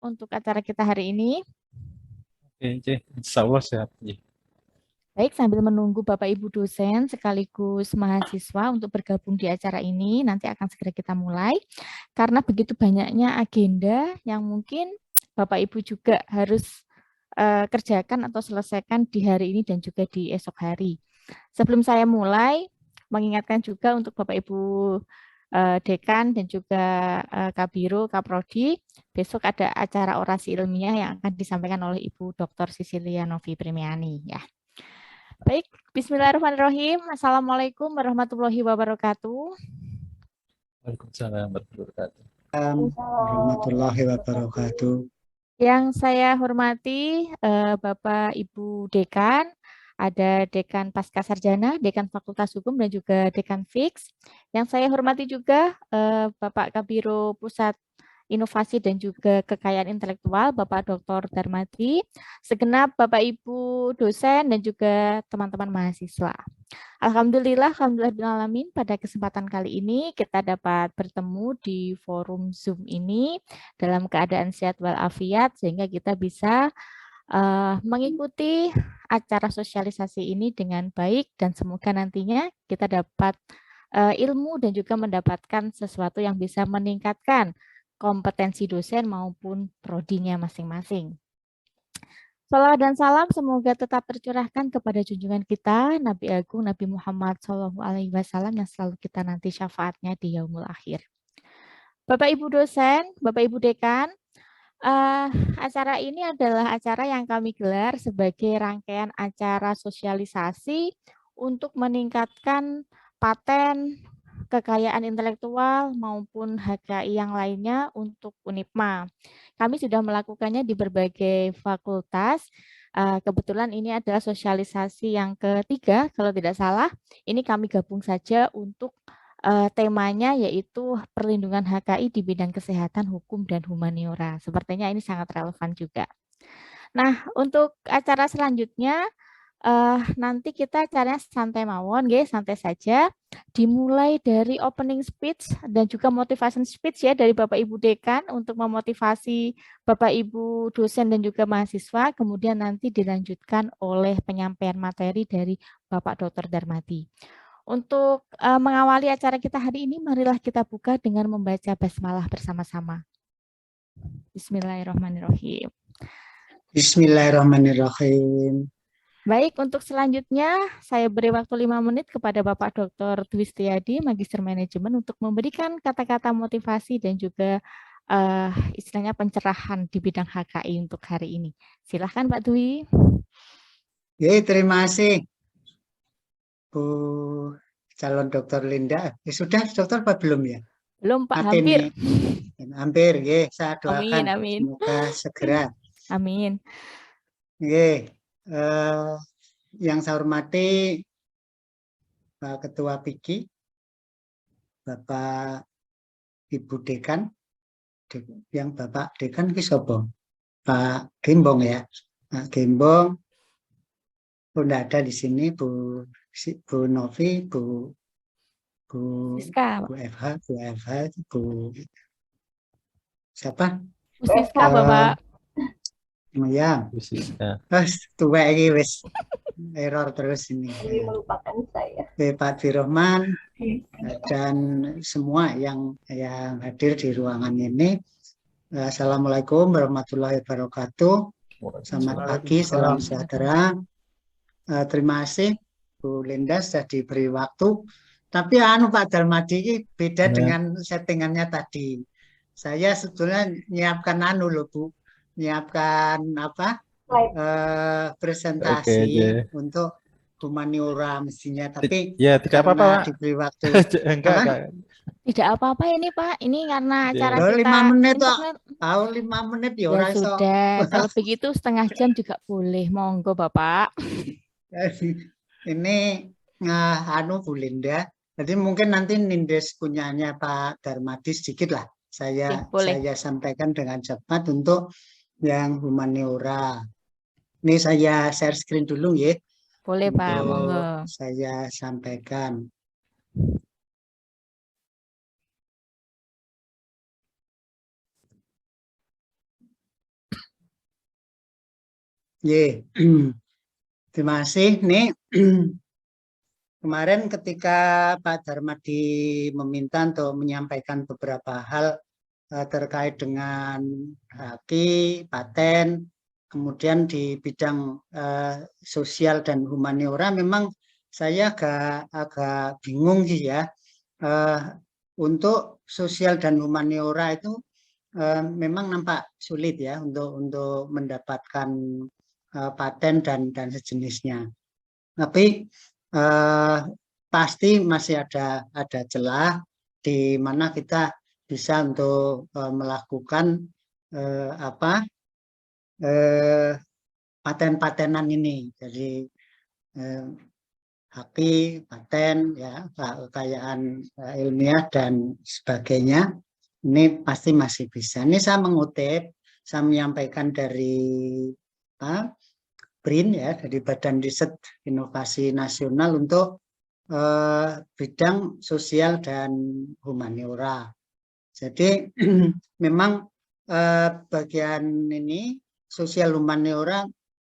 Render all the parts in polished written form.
untuk acara kita hari ini. Oke, insya Allah sehat. Baik, sambil menunggu Bapak Ibu dosen sekaligus mahasiswa untuk bergabung di acara ini, nanti akan segera kita mulai. Karena begitu banyaknya agenda yang mungkin Bapak Ibu juga harus kerjakan atau selesaikan di hari ini dan juga di esok hari. Sebelum saya mulai, mengingatkan juga untuk Bapak Ibu Dekan dan juga Kabiro, Kaprodi, besok ada acara orasi ilmiah yang akan disampaikan oleh Ibu Dr. Sisilia Novi Primiani. Ya. Baik, bismillahirrahmanirrahim. Assalamualaikum warahmatullahi wabarakatuh. Waalaikumsalam warahmatullahi wabarakatuh. Warahmatullahi wabarakatuh. Yang saya hormati Bapak Ibu Dekan, ada Dekan Pascasarjana, Dekan Fakultas Hukum dan juga Dekan Fix. Yang saya hormati juga Bapak Kabiro Pusat Inovasi dan juga Kekayaan Intelektual, Bapak Dr. Darmadi, segenap Bapak Ibu dosen dan juga teman-teman mahasiswa. Alhamdulillahirrahmanirrahim, pada kesempatan kali ini kita dapat bertemu di forum Zoom ini dalam keadaan sehat walafiat sehingga kita bisa mengikuti acara sosialisasi ini dengan baik dan semoga nantinya kita dapat ilmu dan juga mendapatkan sesuatu yang bisa meningkatkan kompetensi dosen maupun prodinya masing-masing. Salawat dan salam semoga tetap tercurahkan kepada junjungan kita Nabi Agung Nabi Muhammad SAW yang selalu kita nanti syafaatnya di yaumul akhir. Bapak Ibu dosen, Bapak Ibu dekan, acara ini adalah acara yang kami gelar sebagai rangkaian acara sosialisasi untuk meningkatkan paten, kekayaan intelektual maupun HKI yang lainnya untuk UNIPMA. Kami sudah melakukannya di berbagai fakultas. Kebetulan ini adalah sosialisasi yang ketiga, kalau tidak salah. Ini kami gabung saja untuk temanya yaitu perlindungan HKI di bidang kesehatan, hukum, dan humaniora. Sepertinya ini sangat relevan juga. Nah, untuk acara selanjutnya, nanti kita caranya santai mawon, santai saja. Dimulai dari opening speech dan juga motivation speech ya dari Bapak Ibu Dekan untuk memotivasi Bapak Ibu dosen dan juga mahasiswa. Kemudian nanti dilanjutkan oleh penyampaian materi dari Bapak Dr. Darmadi. Untuk mengawali acara kita hari ini, marilah kita buka dengan membaca basmalah bersama-sama. Bismillahirrahmanirrahim. Bismillahirrahmanirrahim. Baik, untuk selanjutnya saya beri waktu 5 menit kepada Bapak Dr. Dwi Setiadi, Magister Manajemen, untuk memberikan kata-kata motivasi dan juga istilahnya pencerahan di bidang HKI untuk hari ini. Silahkan Pak Dwi. Terima kasih Bu calon Dokter Linda. Sudah dokter apa belum ya? Belum Pak, hampir. Hampir, saya doakan Amin. semoga segera. Amin. Yang saya hormati Pak Ketua PIKI, Bapak Ibu Dekan, yang Bapak Dekan ki sapa? Pak Gembong ya, Pak Gembong. Tidak ada di sini Bu Novi, Bu FH, Bu siapa? Bu Siska, Bapak. Ya, tua ini wis error terus ini. Melupakan saya. Pak Firrohman dan semua yang hadir di ruangan ini. Assalamualaikum warahmatullahi wabarakatuh. Selamat pagi, salam sejahtera. Terima kasih Bu Linda sudah diberi waktu. Tapi Pak Darmadi ini beda dengan settingannya tadi. Saya sebetulnya nyiapkan Bu, nyiapkan presentasi untuk humaniora mestinya, tapi ya tidak apa-apa diberi waktu. enggak. Tidak apa-apa ini Pak, ini karena acara kita 5 menit internet. 5 menit ya sudah, kalau begitu setengah jam juga boleh, monggo Bapak. Ini Bu Linda, jadi mungkin nanti nindes punyanya Pak Darmadi sedikit lah. Saya sampaikan dengan cepat untuk yang humaniora. Ini saya share screen dulu ya. Boleh Pak, monggo. Saya sampaikan. Terima kasih. Nih, kemarin ketika Pak Darmadi meminta untuk menyampaikan beberapa hal terkait dengan haki, paten, kemudian di bidang sosial dan humaniora, memang saya agak bingung sih ya. Untuk sosial dan humaniora itu memang nampak sulit ya untuk mendapatkan paten dan sejenisnya. Tapi pasti masih ada celah di mana kita bisa untuk melakukan paten-patenan ini. Jadi haki, paten, ya, kekayaan ilmiah dan sebagainya, ini pasti masih bisa. Ini saya mengutip, saya menyampaikan dari BRIN ya, dari Badan Riset Inovasi Nasional untuk bidang sosial dan humaniora. Jadi memang bagian ini sosial humaniora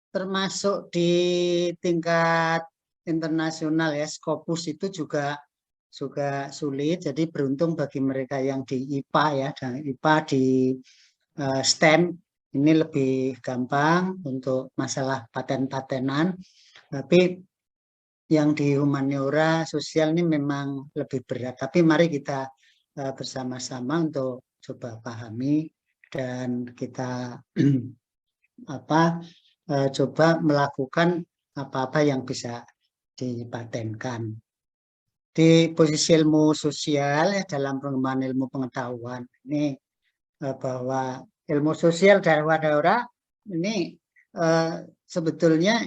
termasuk di tingkat internasional ya, Scopus itu juga sulit. Jadi beruntung bagi mereka yang di IPA ya, dan IPA di STEM ini lebih gampang untuk masalah paten-patenan. Tapi yang di humaniora sosial ini memang lebih berat. Tapi mari kita bersama-sama untuk coba pahami dan kita coba melakukan apa-apa yang bisa dipatenkan. Di posisi ilmu sosial ya, dalam pengembangan ilmu pengetahuan ini bahwa ilmu sosial dan humaniora ini sebetulnya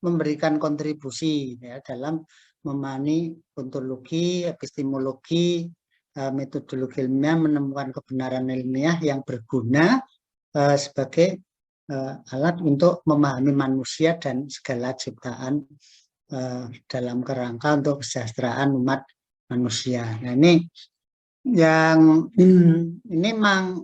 memberikan kontribusi ya, dalam memahami ontologi, epistemologi, metodologi ilmiah, menemukan kebenaran ilmiah yang berguna sebagai alat untuk memahami manusia dan segala ciptaan dalam kerangka untuk kesejahteraan umat manusia. Nah, ini yang ini memang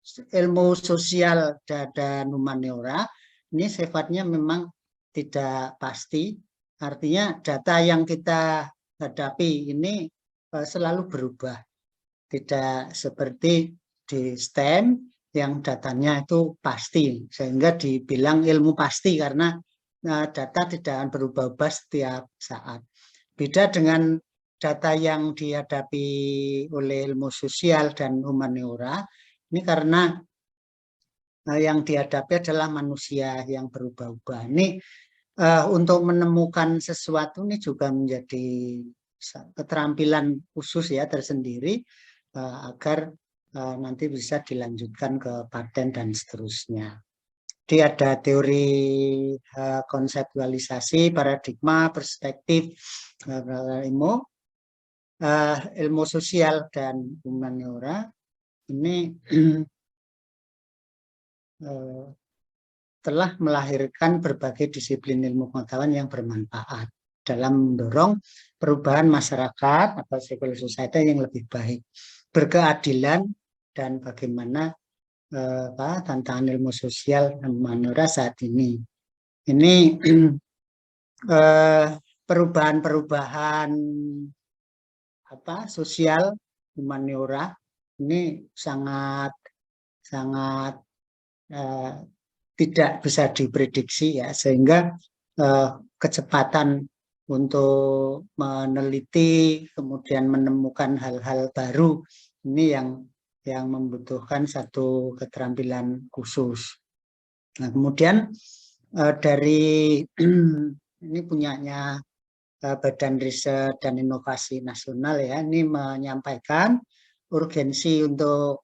ilmu sosial dan humaniora ini sifatnya memang tidak pasti. Artinya data yang kita hadapi ini selalu berubah. Tidak seperti di STEM yang datanya itu pasti, sehingga dibilang ilmu pasti karena data tidak akan berubah-ubah setiap saat. Beda dengan data yang dihadapi oleh ilmu sosial dan humaniora, ini karena yang dihadapi adalah manusia yang berubah-ubah. Ini untuk menemukan sesuatu ini juga menjadi keterampilan khusus ya tersendiri agar nanti bisa dilanjutkan ke paten dan seterusnya. Jadi ada teori konseptualisasi, paradigma, perspektif, ilmu sosial dan humaniora ini telah melahirkan berbagai disiplin ilmu pengetahuan yang bermanfaat dalam mendorong perubahan masyarakat atau civil society yang lebih baik, berkeadilan, dan bagaimana tantangan ilmu sosial dan humaniora saat ini. Ini perubahan-perubahan sosial humaniora ini sangat tidak bisa diprediksi ya, sehingga kecepatan untuk meneliti kemudian menemukan hal-hal baru ini yang membutuhkan satu keterampilan khusus. Nah, kemudian dari ini punyanya Badan Riset dan Inovasi Nasional ya, ini menyampaikan urgensi untuk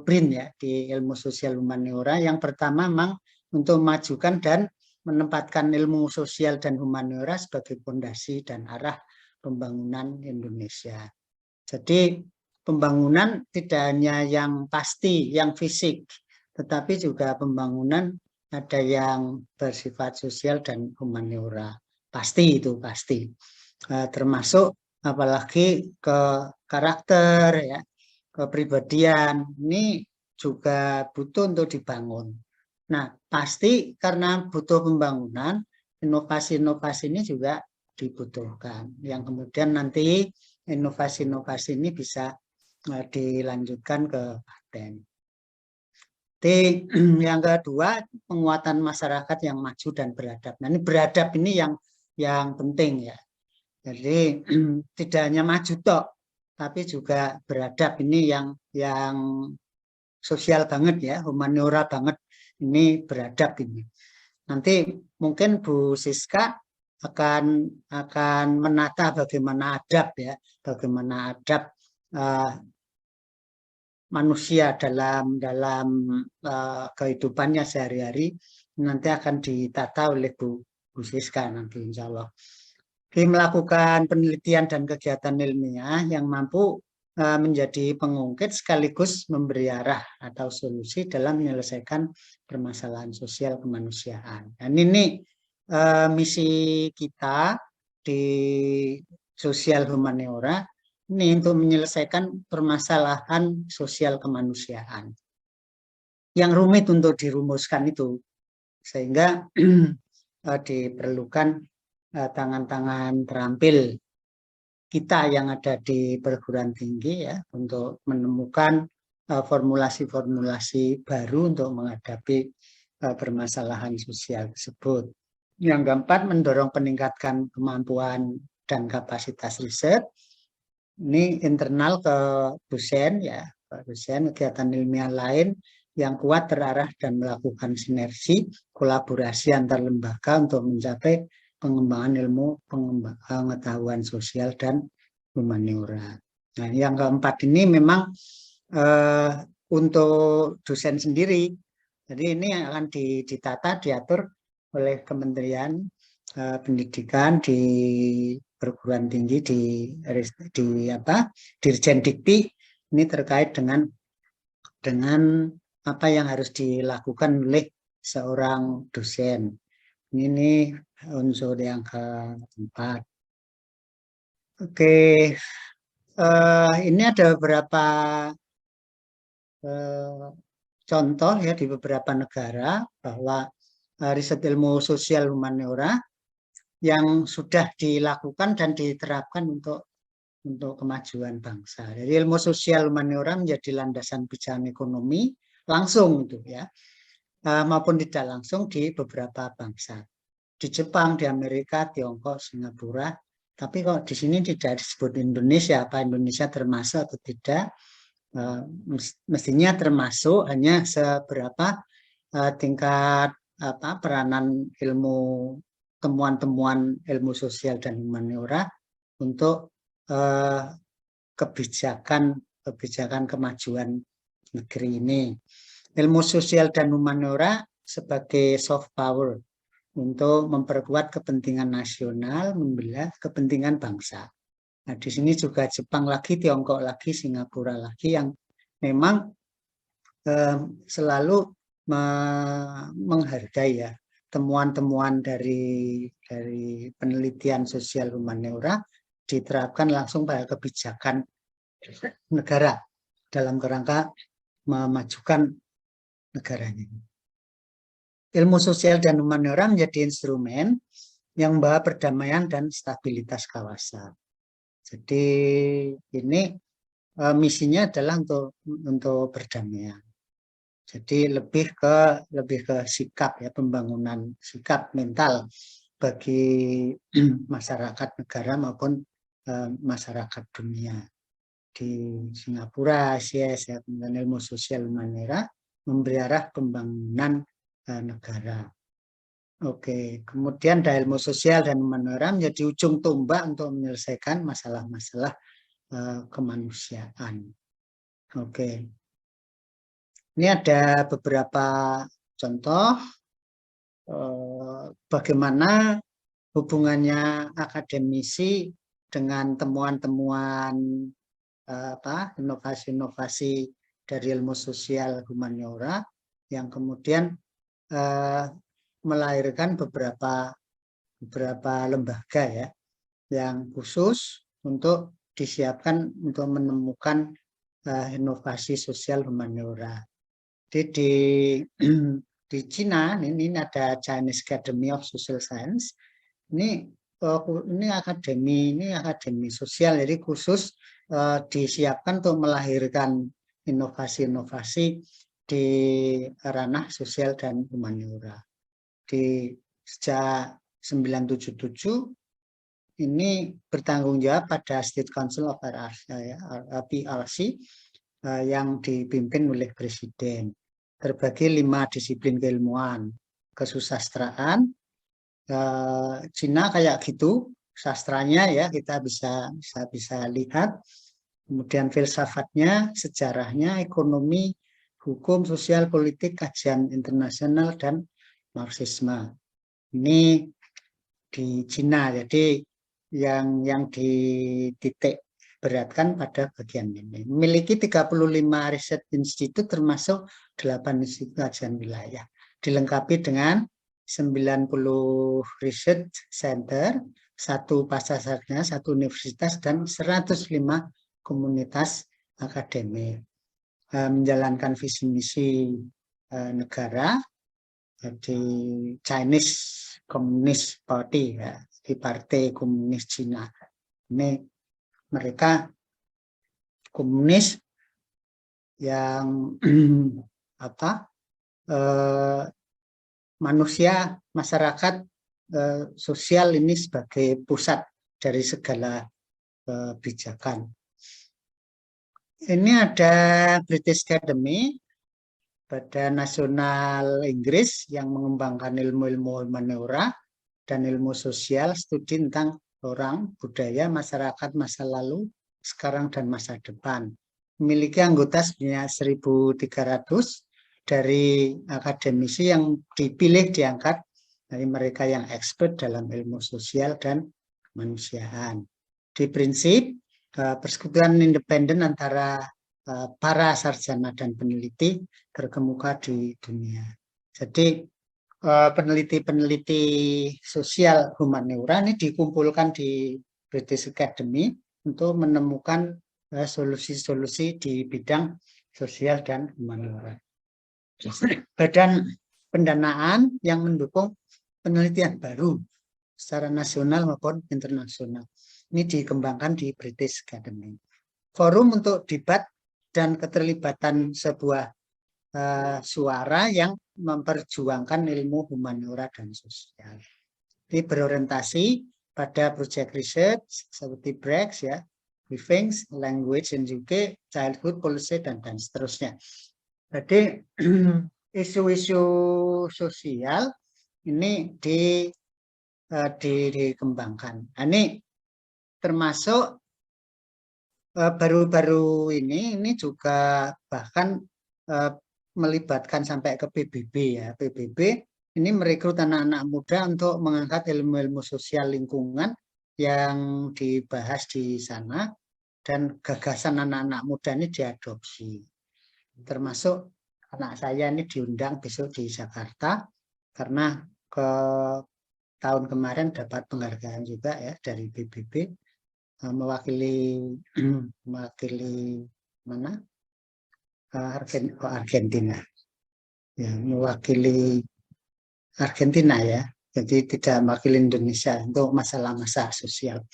BRIN ya di ilmu sosial humaniora. Yang pertama memang untuk memajukan dan menempatkan ilmu sosial dan humaniora sebagai fondasi dan arah pembangunan Indonesia. Jadi pembangunan tidak hanya yang pasti, yang fisik, tetapi juga pembangunan ada yang bersifat sosial dan humaniora. Pasti itu pasti. Termasuk apalagi ke karakter ya, kepribadian ini juga butuh untuk dibangun. Nah, pasti karena butuh pembangunan, inovasi-inovasi ini juga dibutuhkan. Yang kemudian nanti inovasi-inovasi ini bisa dilanjutkan ke paten. Yang kedua, penguatan masyarakat yang maju dan beradab. Nah, ini beradab ini yang penting ya. Jadi tidak hanya maju tok, tapi juga beradab ini yang sosial banget ya, humaniora banget. Ini beradab ini. Nanti mungkin Bu Siska akan menata bagaimana adab ya, bagaimana adab manusia dalam kehidupannya sehari-hari nanti akan ditata oleh Bu Siska nanti insya Allah. Melakukan penelitian dan kegiatan ilmiah yang mampu menjadi pengungkit sekaligus memberi arah atau solusi dalam menyelesaikan permasalahan sosial kemanusiaan. Dan ini misi kita di sosial humaniora ini untuk menyelesaikan permasalahan sosial kemanusiaan yang rumit untuk dirumuskan itu, sehingga diperlukan tangan-tangan terampil kita yang ada di perguruan tinggi ya untuk menemukan formulasi-formulasi baru untuk menghadapi permasalahan sosial tersebut. Yang keempat, mendorong peningkatan kemampuan dan kapasitas riset. Ini internal ke dosen ya, dosen kegiatan ilmiah lain yang kuat terarah dan melakukan sinergi kolaborasi antar lembaga untuk mencapai pengembangan ilmu pengetahuan sosial dan humaniora. Nah, yang keempat ini memang untuk dosen sendiri. Jadi ini akan ditata, diatur oleh Kementerian Pendidikan di perguruan tinggi di Dirjen Dikti. Ini terkait dengan apa yang harus dilakukan oleh seorang dosen. Ini unsur yang keempat. Oke, ini ada beberapa contoh ya di beberapa negara bahwa riset ilmu sosial humaniora yang sudah dilakukan dan diterapkan untuk kemajuan bangsa. Jadi ilmu sosial humaniora menjadi landasan pijakan ekonomi langsung itu ya, maupun tidak langsung di beberapa bangsa. Di Jepang, di Amerika, Tiongkok, Singapura. Tapi kok di sini tidak disebut Indonesia, apa Indonesia termasuk atau tidak? Mestinya termasuk, hanya seberapa tingkat peranan ilmu, temuan-temuan ilmu sosial dan humaniora untuk kebijakan kemajuan negeri ini. Ilmu sosial dan humaniora sebagai soft power untuk memperkuat kepentingan nasional, membela kepentingan bangsa. Nah, di sini juga Jepang lagi, Tiongkok lagi, Singapura lagi yang memang selalu menghargai ya temuan-temuan dari penelitian sosial humaniora diterapkan langsung pada kebijakan negara dalam kerangka memajukan negaranya. Ilmu sosial dan humaniora menjadi instrumen yang membawa perdamaian dan stabilitas kawasan. Jadi ini misinya adalah untuk perdamaian. Jadi lebih ke sikap ya, pembangunan sikap mental bagi masyarakat negara maupun masyarakat dunia. Di Singapura, Asia, ilmu sosial humaniora memberi arah pembangunan negara. Oke, kemudian ilmu sosial dan humaniora menjadi ujung tombak untuk menyelesaikan masalah-masalah kemanusiaan. Oke, ini ada beberapa contoh bagaimana hubungannya akademisi dengan temuan-temuan inovasi-inovasi dari ilmu sosial humaniora yang kemudian melahirkan beberapa lembaga ya yang khusus untuk disiapkan untuk menemukan inovasi sosial humaniora. Jadi di Cina ini ada Chinese Academy of Social Science. Ini akademi sosial, jadi khusus disiapkan untuk melahirkan inovasi-inovasi di ranah sosial dan humaniora. Sejak 1977 ini bertanggung jawab pada State Council of PRC yang dipimpin oleh Presiden. Terbagi 5 disiplin keilmuan, kesusastraan, Cina kayak gitu, sastranya ya kita bisa lihat, kemudian filsafatnya, sejarahnya, ekonomi, hukum, sosial, politik, kajian internasional, dan Marxisme. Ini di Cina, jadi yang dititik beratkan pada bagian ini. Memiliki 35 riset institut termasuk 8 institut kajian wilayah. Dilengkapi dengan 90 research center, 1 pasar sarjana, 1 universitas, dan 105 komunitas akademik. Menjalankan visi misi negara di Chinese Communist Party, ya, di Partai Komunis Cina. Ini mereka komunis yang manusia, masyarakat sosial ini sebagai pusat dari segala kebijakan. Ini ada British Academy, Badan Nasional Inggris yang mengembangkan ilmu-ilmu humaniora dan ilmu sosial, studi tentang orang, budaya, masyarakat masa lalu, sekarang, dan masa depan. Memiliki anggota sebanyak 1.300 dari akademisi yang dipilih, diangkat dari mereka yang expert dalam ilmu sosial dan kemanusiaan. Di prinsip, persekutuan independen antara para sarjana dan peneliti terkemuka di dunia. Jadi peneliti-peneliti sosial humaniora ini dikumpulkan di British Academy untuk menemukan solusi-solusi di bidang sosial dan humaniora. Badan pendanaan yang mendukung penelitian baru secara nasional maupun internasional. Ini dikembangkan di British Academy. Forum untuk debat dan keterlibatan sebuah suara yang memperjuangkan ilmu humaniora dan sosial. Ini berorientasi pada proyek riset seperti BREX, ya, Briefings, Language in UK, Childhood Policy, dan seterusnya. Jadi isu-isu sosial ini dikembangkan. Ini termasuk baru-baru ini juga bahkan melibatkan sampai ke PBB, ya. PBB ini merekrut anak-anak muda untuk mengangkat ilmu-ilmu sosial lingkungan yang dibahas di sana, dan gagasan anak-anak muda ini diadopsi. Termasuk anak saya ini diundang besok di Jakarta karena tahun kemarin dapat penghargaan juga, ya, dari PBB, mewakili mana? Argentina, ya, mewakili Argentina, ya, jadi tidak mewakili Indonesia untuk masalah-masalah sosial.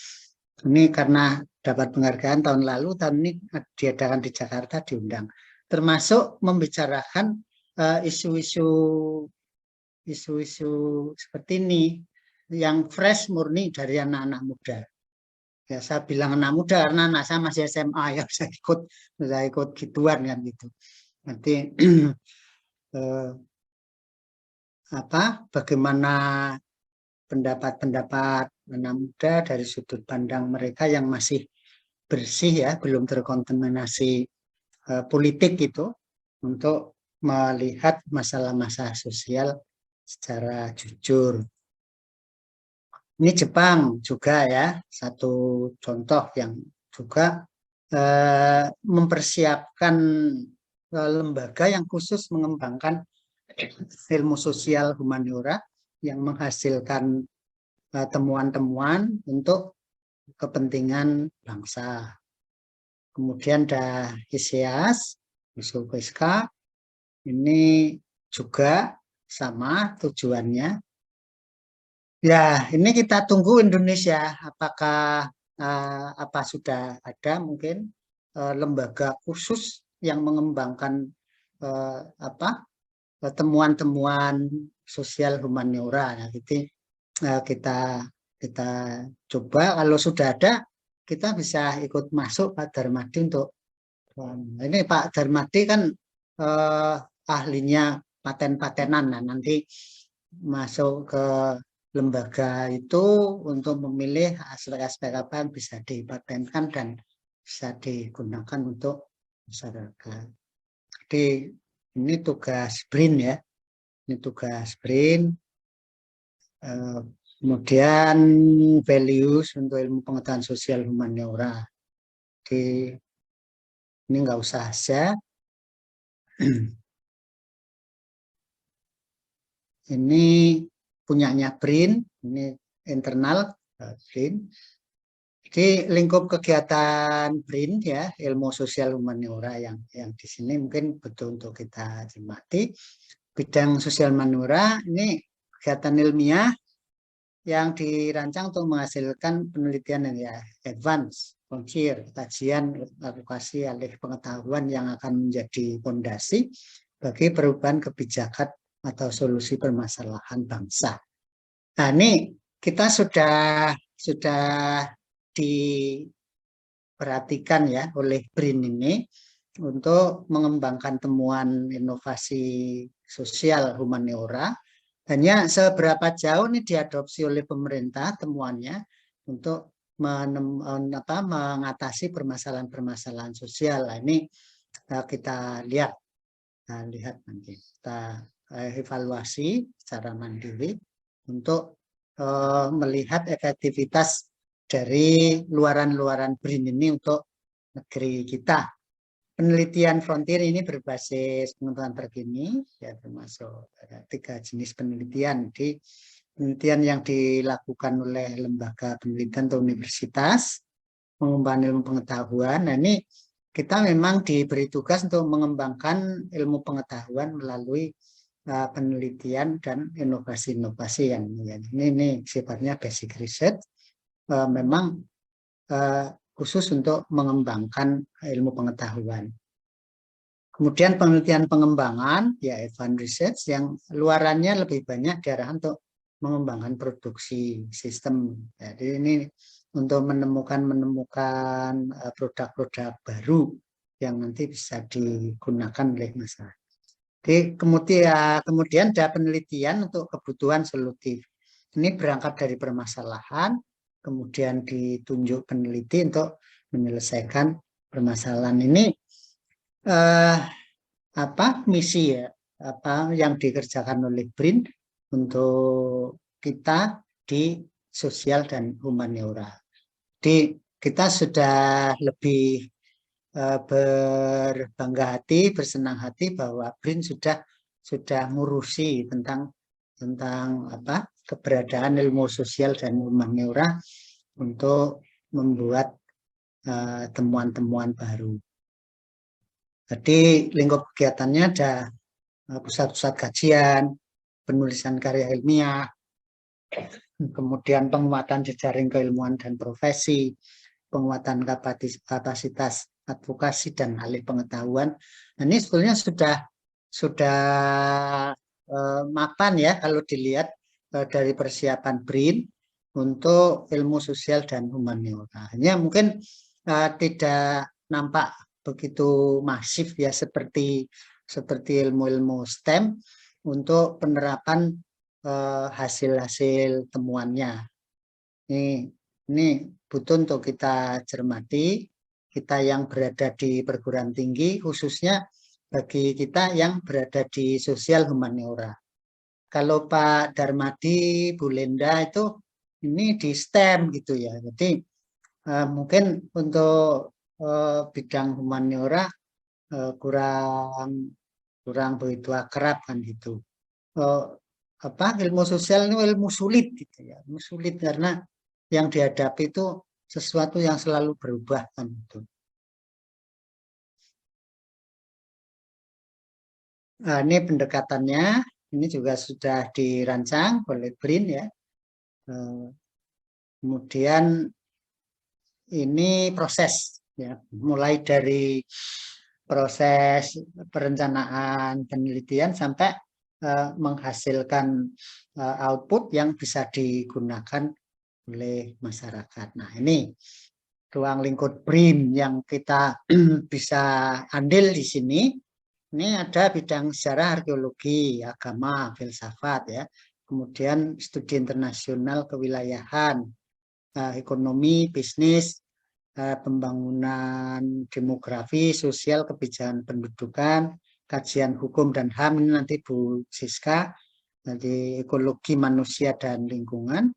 Ini karena dapat penghargaan tahun lalu, tahun ini diadakan di Jakarta, diundang, termasuk membicarakan isu-isu seperti ini yang fresh, murni dari anak-anak muda. Ya, saya bilang anak muda karena anak saya masih SMA, ya, saya ikut gituan kan gitu. Nanti bagaimana pendapat-pendapat anak muda dari sudut pandang mereka yang masih bersih, ya, belum terkontaminasi politik itu, untuk melihat masalah-masalah sosial secara jujur. Ini Jepang juga, ya, satu contoh yang juga mempersiapkan lembaga yang khusus mengembangkan ilmu sosial humaniora yang menghasilkan temuan-temuan untuk kepentingan bangsa. Kemudian ada ISEAS, ini juga sama tujuannya. Ya, ini kita tunggu Indonesia. Apakah apa sudah ada mungkin lembaga khusus yang mengembangkan temuan-temuan sosial humaniora. Nah, jadi kita coba. Kalau sudah ada, kita bisa ikut masuk Pak Darmadi untuk ini Pak Darmadi kan ahlinya paten-patenan. Nah, nanti masuk ke lembaga itu untuk memilih aspek-aspek apa yang bisa dipatenkan dan bisa digunakan untuk masyarakat. Jadi ini tugas BRIN ya, ini tugas BRIN. Kemudian values untuk ilmu pengetahuan sosial humaniora. Jadi ini nggak usah aja. Ini punyanya BRIN, ini internal BRIN. Jadi lingkup kegiatan BRIN ya, ilmu sosial humaniora yang di sini mungkin betul untuk kita cermati. Bidang sosial humaniora ini kegiatan ilmiah yang dirancang untuk menghasilkan penelitian yang advance, frontier, kajian, aplikasi alih pengetahuan yang akan menjadi fondasi bagi perubahan kebijakan atau solusi permasalahan bangsa. Nah, ini kita sudah diperhatikan ya oleh BRIN ini untuk mengembangkan temuan inovasi sosial humaniora. Hanya seberapa jauh ini diadopsi oleh pemerintah temuannya untuk mengatasi permasalahan-permasalahan sosial. Nah, ini kita lihat nanti kita evaluasi secara mandiri untuk melihat efektivitas dari luaran-luaran BRIN ini untuk negeri kita. Penelitian frontier ini berbasis pengetahuan terkini, ya termasuk ada 3 jenis penelitian. Di penelitian yang dilakukan oleh lembaga penelitian atau universitas, mengembangkan ilmu pengetahuan. Nah, ini kita memang diberi tugas untuk mengembangkan ilmu pengetahuan melalui penelitian dan inovasi-inovasi yang ini sifatnya basic research, memang khusus untuk mengembangkan ilmu pengetahuan. Kemudian penelitian pengembangan, ya advanced research, yang luarannya lebih banyak diarahkan untuk mengembangkan produksi sistem. Jadi ini untuk menemukan produk-produk baru yang nanti bisa digunakan oleh masyarakat. Jadi kemudian ada penelitian untuk kebutuhan solutif. Ini berangkat dari permasalahan, kemudian ditunjuk peneliti untuk menyelesaikan permasalahan ini. Misi ya, yang dikerjakan oleh BRIN untuk kita di sosial dan humaniora. Jadi kita sudah lebih berbangga hati, bersenang hati bahwa BRIN sudah ngurusi tentang keberadaan ilmu sosial dan humaniora untuk membuat temuan-temuan baru. Jadi lingkup kegiatannya ada pusat-pusat kajian, penulisan karya ilmiah, kemudian penguatan jejaring keilmuan dan profesi, penguatan kapasitas advokasi dan alih pengetahuan. Nah, ini sebetulnya sudah mapan ya kalau dilihat dari persiapan BRIN untuk ilmu sosial dan humaniora. Hanya mungkin tidak nampak begitu masif ya seperti ilmu-ilmu STEM untuk penerapan hasil-hasil temuannya. Ini butuh untuk kita cermati, kita yang berada di perguruan tinggi, khususnya bagi kita yang berada di sosial humaniora. Kalau Pak Darmadi, Bu Lenda itu ini di STEM gitu ya. Jadi mungkin untuk bidang humaniora kurang begitu akrab kan gitu. Ilmu sosial ini ilmu sulit gitu ya. Ilmu sulit karena yang dihadapi itu sesuatu yang selalu berubah kan itu. Ini pendekatannya ini juga sudah dirancang oleh BRIN ya. Kemudian ini proses ya, mulai dari proses perencanaan penelitian sampai menghasilkan output yang bisa digunakan oleh masyarakat. Nah, ini ruang lingkup BRIN yang kita bisa andil di sini. Ini ada bidang sejarah, arkeologi, agama, filsafat ya. Kemudian studi internasional kewilayahan, ekonomi, bisnis, pembangunan demografi, sosial, kebijakan pendudukan, kajian hukum dan HAM, ini nanti Bu Siska, nanti ekologi manusia dan lingkungan,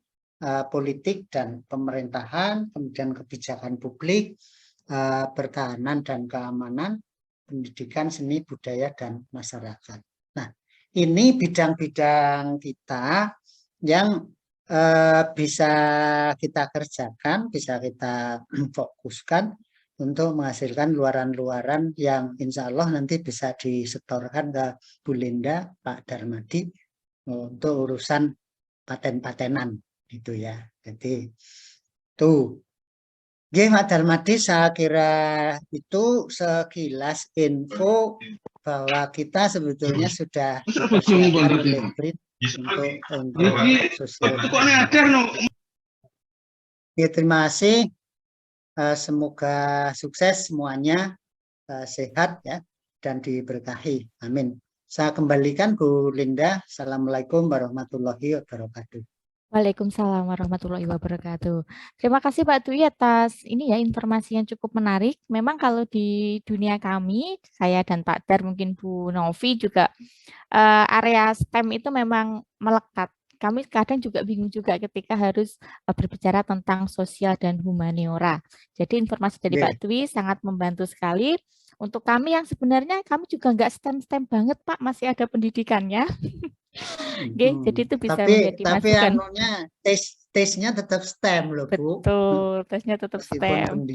politik dan pemerintahan, kemudian kebijakan publik, pertahanan dan keamanan, pendidikan, seni, budaya, dan masyarakat. Nah, ini bidang-bidang kita yang bisa kita kerjakan, bisa kita fokuskan untuk menghasilkan luaran-luaran yang insya Allah nanti bisa disetorkan ke Bu Linda, Pak Darmadi untuk urusan paten-patenan gitu ya. Jadi tuh. Oke, Pak Darmadi, saya kira itu sekilas info bahwa kita sebetulnya sudah dipersiapkan oleh BRIN untuk sosial. Ya, terima kasih. Semoga sukses semuanya, sehat ya, dan diberkahi. Amin. Saya kembalikan Bu Linda. Assalamualaikum warahmatullahi wabarakatuh. Waalaikumsalam warahmatullahi wabarakatuh. Terima kasih Pak Dwi atas ini ya informasi yang cukup menarik. Memang kalau di dunia kami, saya dan Pak Dar, mungkin Bu Novi juga, area STEM itu memang melekat. Kami kadang juga bingung juga ketika harus berbicara tentang sosial dan humaniora. Jadi informasi dari Pak Dwi sangat membantu sekali. Untuk kami yang sebenarnya kami juga nggak STEM-STEM banget Pak, masih ada pendidikannya. Jadi itu bisa menjadi masukan. Anunya tesnya tetap STEM loh Bu. Betul, tesnya tetap STEM.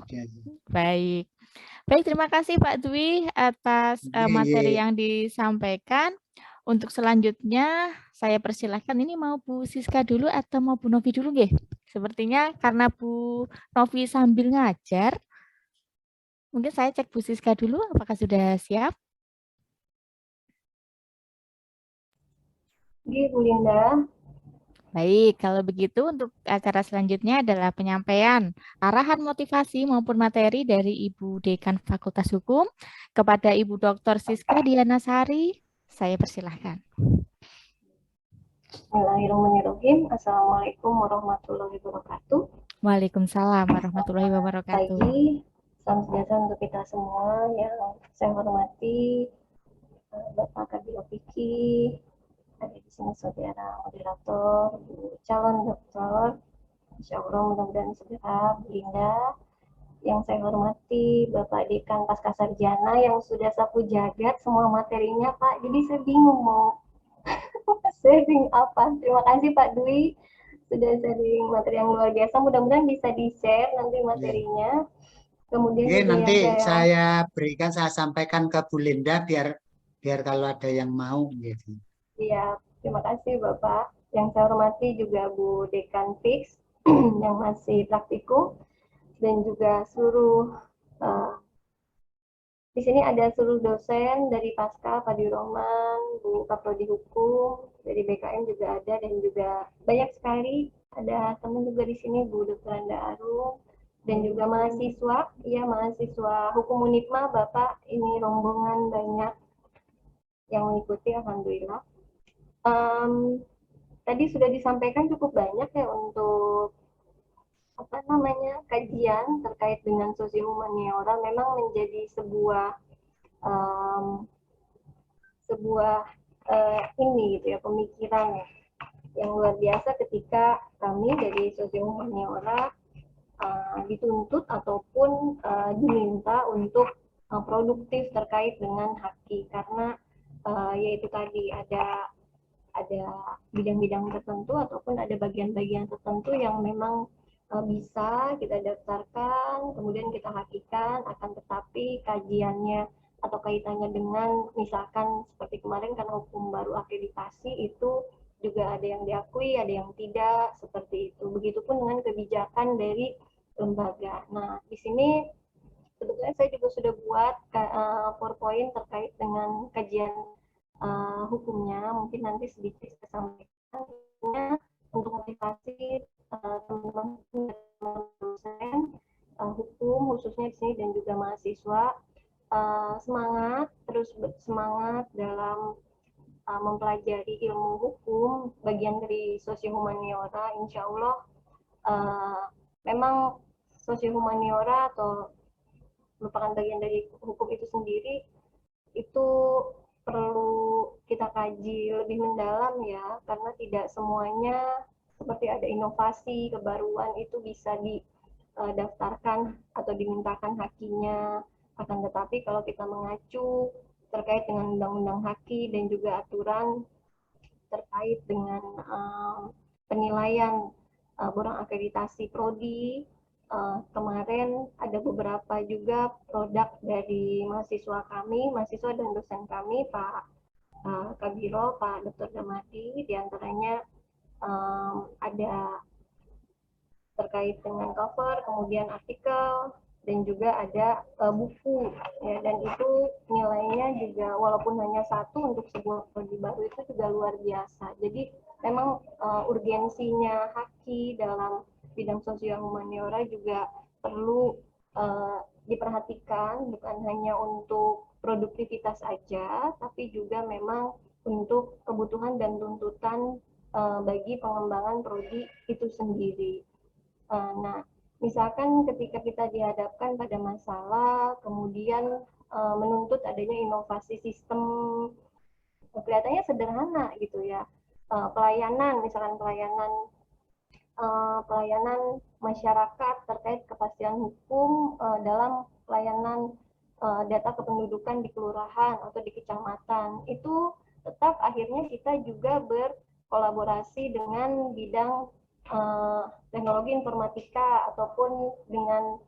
Baik, terima kasih Pak Dwi atas materi yang disampaikan. Untuk selanjutnya saya persilahkan, ini mau Bu Siska dulu atau mau Bu Novi dulu nggih? Sepertinya karena Bu Novi sambil ngajar, mungkin saya cek Bu Siska dulu apakah sudah siap? Oke, Bu Linda. Baik, kalau begitu untuk acara selanjutnya adalah penyampaian arahan motivasi maupun materi dari Ibu Dekan Fakultas Hukum kepada Ibu Dr. Siska Diana Sari. Saya persilahkan. Bismillahirrahmanirrahim. Assalamualaikum warahmatullahi wabarakatuh. Waalaikumsalam warahmatullahi wabarakatuh. Pagi, salam sejahtera untuk kita semua yang saya hormati, Bapak Kabiro Piki, ada di sini saudara moderator, Bu calon dokter, Insya Allah mudah-mudahan segera, Bu Linda, yang saya hormati Bapak Dekan Pascasarjana yang sudah sapu jagat semua materinya Pak, jadi saya bingung mau sharing apa. Terima kasih Pak Dwi sudah sharing materi yang luar biasa, mudah-mudahan bisa di-share nanti materinya. Kemudian nanti saya berikan, saya sampaikan ke Bu Linda biar kalau ada yang mau gitu. Iya, terima kasih Bapak. Yang saya hormati juga Bu Dekan Fix yang masih praktikum, dan juga seluruh di sini ada seluruh dosen dari Pasca, Pak Diroman, Bu Kaprodi Hukum, dari BKM juga ada, dan juga banyak sekali ada teman juga di sini Bu Dr. Anda Arum, dan juga mahasiswa, ya mahasiswa Hukum Unipma, Bapak, ini rombongan banyak yang mengikuti, alhamdulillah. Tadi sudah disampaikan cukup banyak ya untuk kajian terkait dengan sosio-humaniora, memang menjadi sebuah ini gitu ya, pemikiran yang luar biasa ketika kami dari sosio-humaniora dituntut ataupun diminta untuk produktif terkait dengan haki, karena yaitu tadi ada bidang-bidang tertentu ataupun ada bagian-bagian tertentu yang memang bisa kita daftarkan, kemudian kita hakikan, akan tetapi kajiannya atau kaitannya dengan misalkan seperti kemarin karena hukum baru akreditasi itu juga ada yang diakui, ada yang tidak, seperti itu. Begitupun dengan kebijakan dari lembaga. Nah, di sini sebetulnya saya juga sudah buat PowerPoint terkait dengan kajian hukumnya. Mungkin nanti sedikit saya sampaikan untuk motivasi teman-teman dosen hukum khususnya di sini dan juga mahasiswa semangat, terus semangat dalam mempelajari ilmu hukum, bagian dari sosio-humaniora. Insya Allah memang sosio-humaniora atau merupakan bagian dari hukum itu sendiri, itu perlu kita kaji lebih mendalam ya, karena tidak semuanya seperti ada inovasi, kebaruan itu bisa didaftarkan atau dimintakan hakinya. Akan tetapi kalau kita mengacu terkait dengan undang-undang haki dan juga aturan terkait dengan penilaian borang akreditasi prodi, kemarin ada beberapa juga produk dari mahasiswa kami, mahasiswa dan dosen kami, Pak Kabiro, Pak Dr. Damadi, diantaranya ada terkait dengan cover, kemudian artikel, dan juga ada buku, ya, dan itu nilainya juga walaupun hanya satu untuk sebuah prodi baru itu juga luar biasa. Jadi memang urgensinya haki dalam bidang sosial humaniora juga perlu diperhatikan, bukan hanya untuk produktivitas saja, tapi juga memang untuk kebutuhan dan tuntutan bagi pengembangan prodi itu sendiri. Nah, misalkan ketika kita dihadapkan pada masalah, kemudian menuntut adanya inovasi sistem, kelihatannya sederhana gitu ya. Pelayanan, misalkan pelayanan masyarakat terkait kepastian hukum dalam pelayanan data kependudukan di kelurahan atau di kecamatan, itu tetap akhirnya kita juga berkolaborasi dengan bidang teknologi informatika ataupun dengan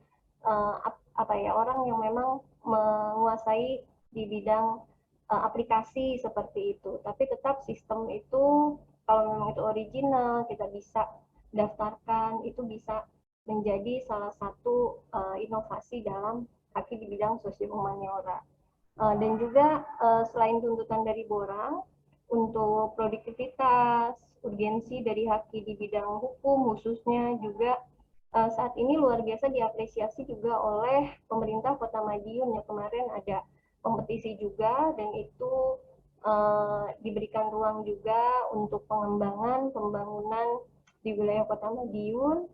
orang yang memang menguasai di bidang aplikasi seperti itu. Tapi tetap sistem itu kalau memang itu original, kita bisa daftarkan, itu bisa menjadi salah satu inovasi dalam haki di bidang sosio-humaniora. Dan juga selain tuntutan dari borang, untuk produktivitas, urgensi dari haki di bidang hukum khususnya juga saat ini luar biasa diapresiasi juga oleh pemerintah Kota Madiun. Ya, kemarin ada kompetisi juga dan itu diberikan ruang juga untuk pengembangan pembangunan di wilayah Kota Madiun.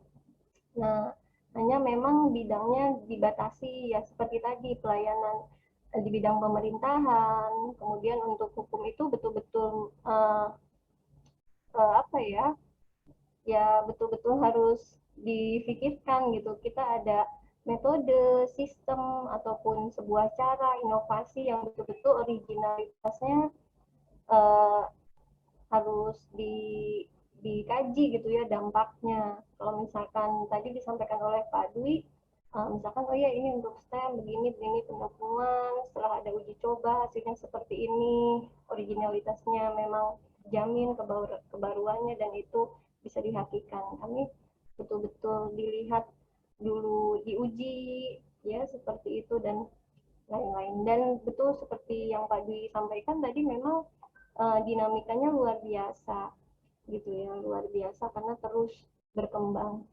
Nah, hanya memang bidangnya dibatasi ya seperti tadi pelayanan di bidang pemerintahan, kemudian untuk hukum itu betul-betul betul-betul harus difikirkan gitu. Kita ada metode, sistem ataupun sebuah cara inovasi yang betul-betul originalitasnya harus dikaji gitu ya dampaknya. Kalau misalkan tadi disampaikan oleh Pak Dwi, misalkan oh ya ini untuk STEM begini pengumuman, setelah ada uji coba hasilnya seperti ini, originalitasnya memang jamin kebaruannya dan itu bisa dihakikan. Kami betul-betul dilihat dulu, diuji ya seperti itu dan lain-lain. Dan betul seperti yang Pak Dwi sampaikan tadi, memang dinamikanya luar biasa gitu ya, luar biasa karena terus berkembang.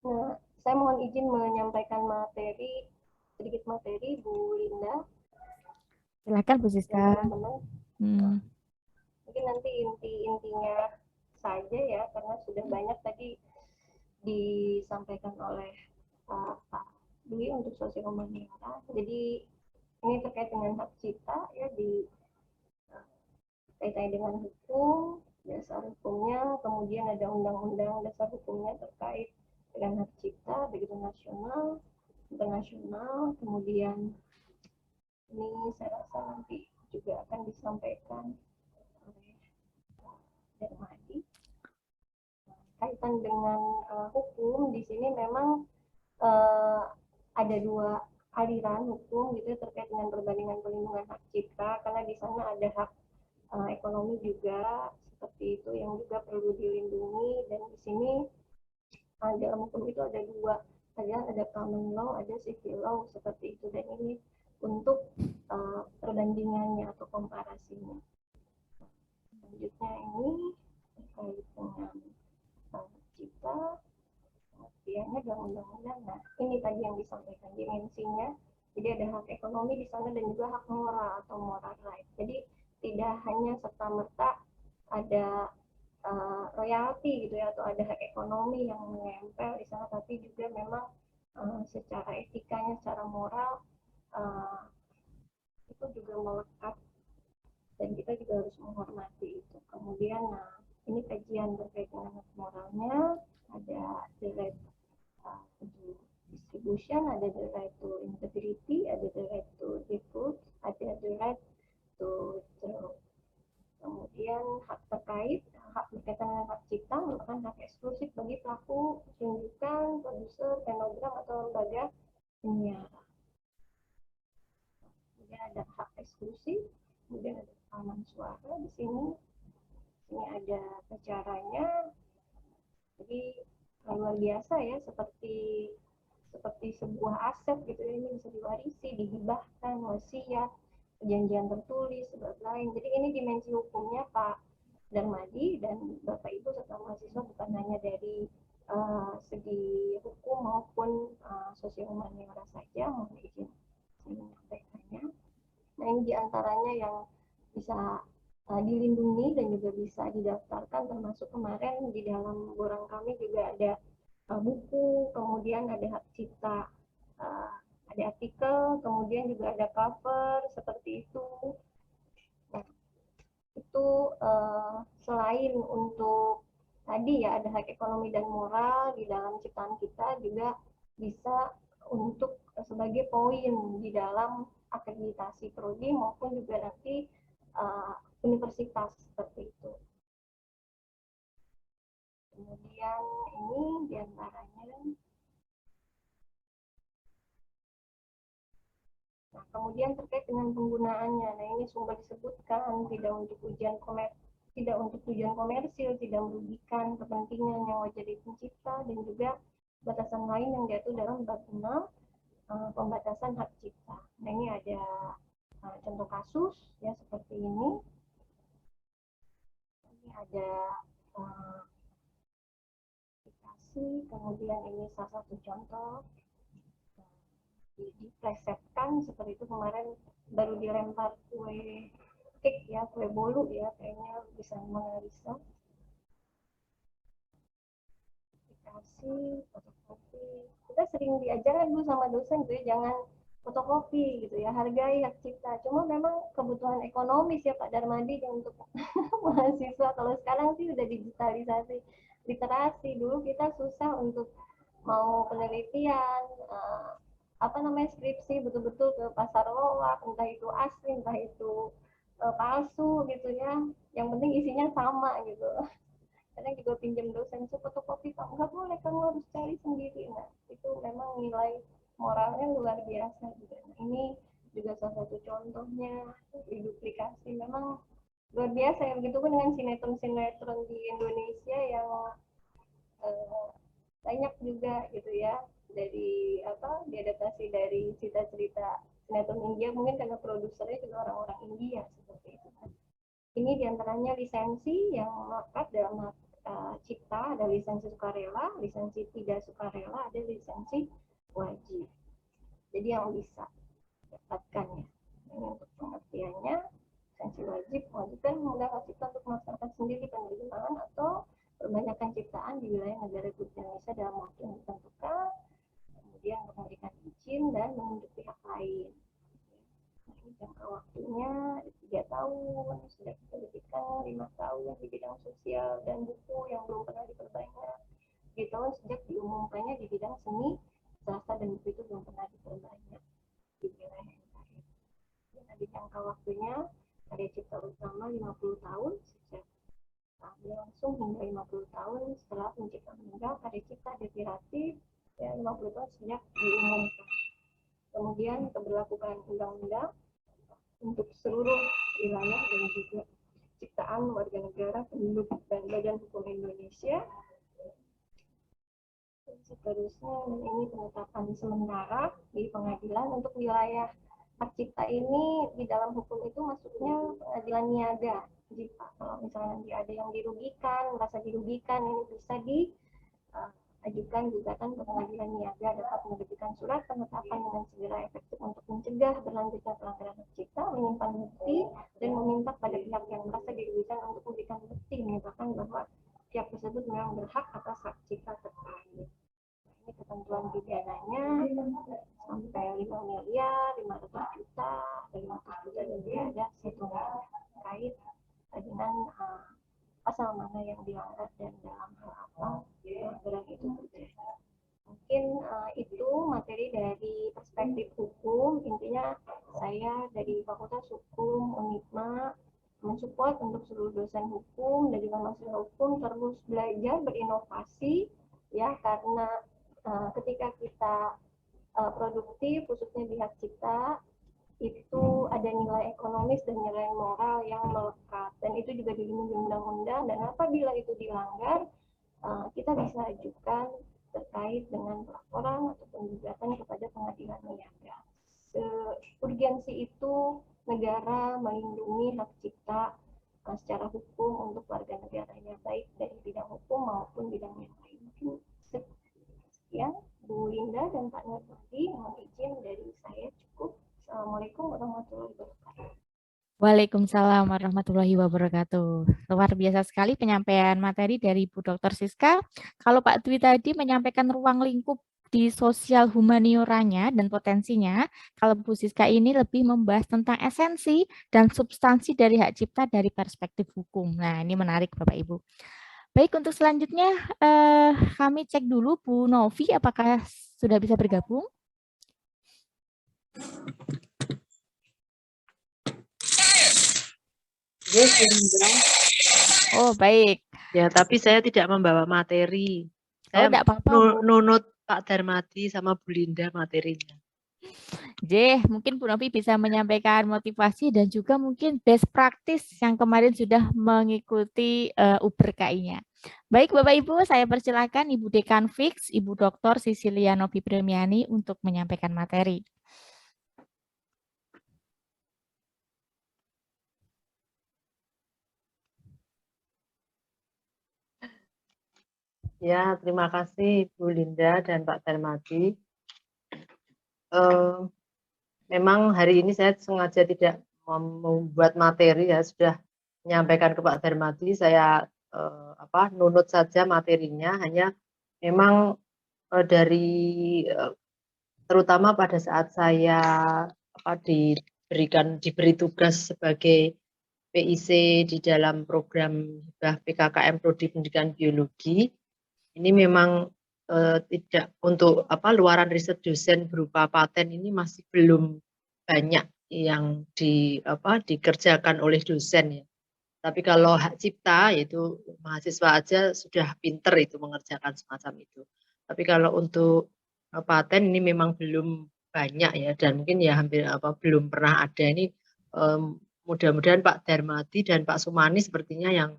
Nah, saya mohon izin menyampaikan sedikit materi Bu Linda. Silakan Bu Siska. Mungkin nanti intinya saja ya, karena sudah banyak tadi disampaikan oleh Pak Dwi untuk sosial humaniora. Jadi ini terkait dengan hak cipta ya, di kaitannya dengan hukum, dasar hukumnya, kemudian ada undang-undang dasar hukumnya terkait dengan hak cipta, begitu nasional, internasional, kemudian ini saya rasa nanti juga akan disampaikan oleh Darmadi. Kaitan dengan hukum, di sini memang ada dua aliran hukum gitu terkait dengan perbandingan pelindungan hak cipta, karena di sana ada hak ekonomi juga seperti itu yang juga perlu dilindungi. Dan di sini dalam hukum itu ada dua, ada common law, ada civil law seperti itu. Dan ini untuk perbandingannya atau komparasinya. Selanjutnya ini terkait dengan cipta, pengertiannya dalam undang-undang. Nah, ini tadi yang disampaikan dimensinya. Jadi ada hak ekonomi di sana dan juga hak moral atau moral right. Jadi tidak hanya serta-merta ada royalti gitu ya, atau ada hak ekonomi yang menempel di sana, tapi juga memang secara etikanya, secara moral itu juga melekat dan kita juga harus menghormati itu. Kemudian, nah ini kajian terkait dengan hak moralnya, ada the right to distribution, ada the right to integrity, ada the right to dispute, ada the right to withdraw. Kemudian hak terkait, hak berkaitan dengan hak cipta merupakan hak eksklusif bagi pelaku pertunjukan, produser, fonogram atau lembaga penyiaran. Kemudian ada hak eksklusif, kemudian ada rekaman suara di sini. Ini ada acaranya. Jadi luar biasa ya, seperti sebuah aset gitu ya, ini bisa diwarisi, dihibahkan, wasiat, perjanjian tertulis, sebab lain. Jadi ini dimensi hukumnya Pak Darmadi dan Bapak Ibu serta mahasiswa bukan hanya dari segi hukum maupun sosial humaniora saja, mohon izin saya menyampaikannya. Nah ini diantaranya yang bisa dilindungi dan juga bisa didaftarkan, termasuk kemarin di dalam borang kami juga ada buku, kemudian ada hak cipta, ada artikel, kemudian juga ada cover seperti itu. Nah, itu selain untuk tadi ya ada hak ekonomi dan moral di dalam ciptaan kita, juga bisa untuk sebagai poin di dalam akreditasi prodi maupun juga nanti universitas seperti itu. Kemudian ini diantaranya. Nah, kemudian terkait dengan penggunaannya, nah ini sumber disebutkan tidak untuk tujuan komersil, tidak merugikan kepentingan yang wajar dari pencipta, dan juga batasan lain yang diatur dalam bab 6 pembatasan hak cipta. Nah ini ada contoh kasus ya seperti ini. Ini ada aplikasi, kemudian ini salah satu contoh diplesetkan seperti itu. Kemarin baru dilempar kue cake ya, kue bolu ya, kayaknya bisa menganalisa. Aplikasi, fotokopi. Kita sering diajarkan dulu sama dosen tuh ya, jangan fotokopi gitu ya, hargai hak cipta. Cuma memang kebutuhan ekonomis ya Pak Darmadi untuk mahasiswa. Kalau sekarang sih udah digitalisasi, literasi. Dulu kita susah untuk mau penelitian, skripsi betul-betul ke pasar loak, entah itu asli, entah itu palsu gitu ya. Yang penting isinya sama gitu. Kadang juga pinjam dosen, fotokopi kamu nggak boleh, kamu harus cari sendiri. Nah itu memang nilai moralnya luar biasa juga. Nah, ini juga salah satu contohnya diduplikasi, memang luar biasa ya. Begitupun dengan sinetron-sinetron di Indonesia yang banyak juga gitu ya, dari diadaptasi dari cerita-cerita sinetron India, mungkin karena produsernya juga orang-orang India seperti itu. Ini diantaranya lisensi yang melekat dalam cipta, ada lisensi sukarela, lisensi tidak sukarela, ada lisensi wajib. Jadi yang bisa dapatkan ya. Ini untuk pengertiannya, lisensi wajib mewajibkan menggunakan cipta untuk melaksanakan sendiri penerimaan atau perbanyakan ciptaan di wilayah negara Republik Indonesia dalam waktu yang ditentukan, kemudian memberikan izin dan menunjuk pihak lain. Nah, ini jangka waktunya 3 tahun, sudah diterbitkan 5 tahun di bidang sosial dan buku yang belum pernah diperbanyak. 3 tahun sejak diumumkannya di bidang seni, sastra dan buku itu belum pernah diperbanyak di wilayah NKRI. Dan ada jangka waktunya karya cipta utama 50 tahun sejak langsung hingga 50 tahun setelah pencipta meninggal. Karya cipta definitif ya 50 tahun sejak diumumkan. kemudian keberlakuan undang-undang untuk seluruh wilayah dan juga ciptaan warga negara penduduk dan Badan Hukum Indonesia. Seterusnya ini penetapan sementara di pengadilan untuk wilayah hak cipta ini di dalam hukum itu masuknya pengadilan niaga. Jika kalau misalnya nanti ada yang dirugikan, merasa dirugikan, ini bisa diajukan gugatan ke pengadilan niaga dapat menerbitkan surat penetapan dengan segera efektif untuk mencegah berlanjutnya pelanggaran hak cipta, menyimpan bukti dan meminta pada pihak yang merasa dirugikan untuk memberikan bukti menyatakan bahwa pihak tersebut memang berhak atas hak cipta terkait. Ini ketentuan pidananya sampai 5 miliar, 500 juta, 500 juta dan juga ada 1 miliar terkait dengan pasal mana yang dilanggar dan dalam hal apa pelanggaran itu terjadi. Mungkin itu materi dari perspektif hukum. Intinya saya dari Fakultas Hukum Unipma mensupport untuk seluruh dosen hukum dan juga mahasiswa hukum terus belajar berinovasi ya, karena ketika kita produktif khususnya di hak cipta itu ada nilai ekonomis dan nilai moral yang melekat dan itu juga dilindungi undang-undang, dan apabila itu dilanggar kita bisa ajukan terkait dengan laporan ataupun gugatan kepada pengadilan niaga. Urgensi itu negara melindungi hak cipta secara hukum untuk warga negaranya, baik dari bidang hukum maupun bidang yang lain. Mungkin sekian Bu Linda dan Pak Nurmadi, mohon izin dari saya cukup. Assalamualaikum warahmatullahi wabarakatuh. Waalaikumsalam warahmatullahi wabarakatuh. Luar biasa sekali penyampaian materi dari Bu Dr. Siska. Kalau Pak Dwi tadi menyampaikan ruang lingkup di sosial humanioranya dan potensinya, kalau Bu Siska ini lebih membahas tentang esensi dan substansi dari hak cipta dari perspektif hukum. Nah, ini menarik Bapak Ibu. Baik, untuk selanjutnya kami cek dulu Bu Novi apakah sudah bisa bergabung. Yes, oh, baik. Ya, tapi saya tidak membawa materi. Saya tidak apa-apa. Nunut Pak Darmadi sama Bu Linda materinya. Mungkin Bu Novi bisa menyampaikan motivasi dan juga mungkin best practice yang kemarin sudah mengikuti UBRKI-nya. Baik Bapak Ibu, saya persilakan Ibu Dekan Fix, Ibu Dr. Sisilia Novi Premiani untuk menyampaikan materi. Ya, terima kasih Bu Linda dan Pak Darmadi. Memang hari ini saya sengaja tidak membuat materi, ya sudah menyampaikan ke Pak Darmadi. Saya nunut saja materinya, hanya memang dari terutama pada saat saya diberi tugas sebagai PIC di dalam program PKKM Prodi Pendidikan Biologi, ini memang tidak untuk luaran riset dosen berupa paten ini masih belum banyak yang dikerjakan oleh dosen ya. Tapi kalau hak cipta itu mahasiswa aja sudah pinter itu mengerjakan semacam itu. Tapi kalau untuk paten ini memang belum banyak ya, dan mungkin ya hampir belum pernah ada. Ini mudah-mudahan Pak Darmadi dan Pak Sumani sepertinya yang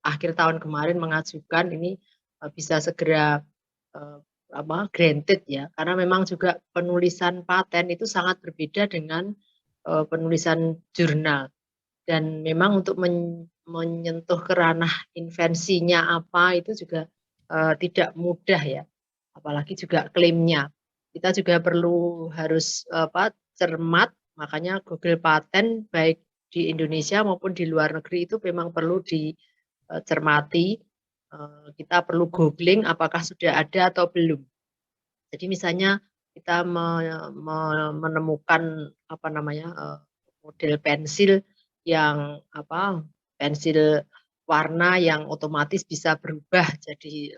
akhir tahun kemarin mengajukan ini bisa segera granted ya, karena memang juga penulisan paten itu sangat berbeda dengan penulisan jurnal, dan memang untuk menyentuh ke ranah invensinya apa itu juga tidak mudah ya, apalagi juga klaimnya. Kita juga perlu harus cermat, makanya Google Paten baik di Indonesia maupun di luar negeri itu memang perlu dicermati. Kita perlu googling apakah sudah ada atau belum. Jadi misalnya kita menemukan model pensil yang pensil warna yang otomatis bisa berubah jadi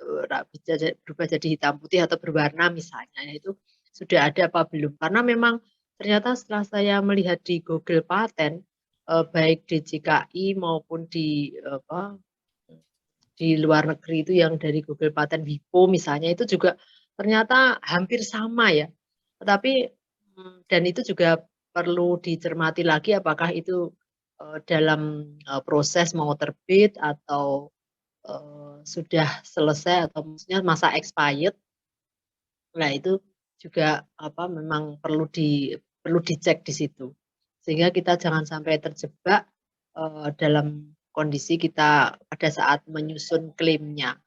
hitam putih atau berwarna misalnya, itu sudah ada apa belum? Karena memang ternyata setelah saya melihat di Google Paten baik DJKI maupun di luar negeri itu yang dari Google Paten WIPO misalnya, itu juga ternyata hampir sama ya. Tetapi dan itu juga perlu dicermati lagi apakah itu dalam proses mau terbit atau sudah selesai atau maksudnya masa expired. Nah, itu juga memang perlu dicek di situ. Sehingga kita jangan sampai terjebak dalam kondisi kita pada saat menyusun klaimnya.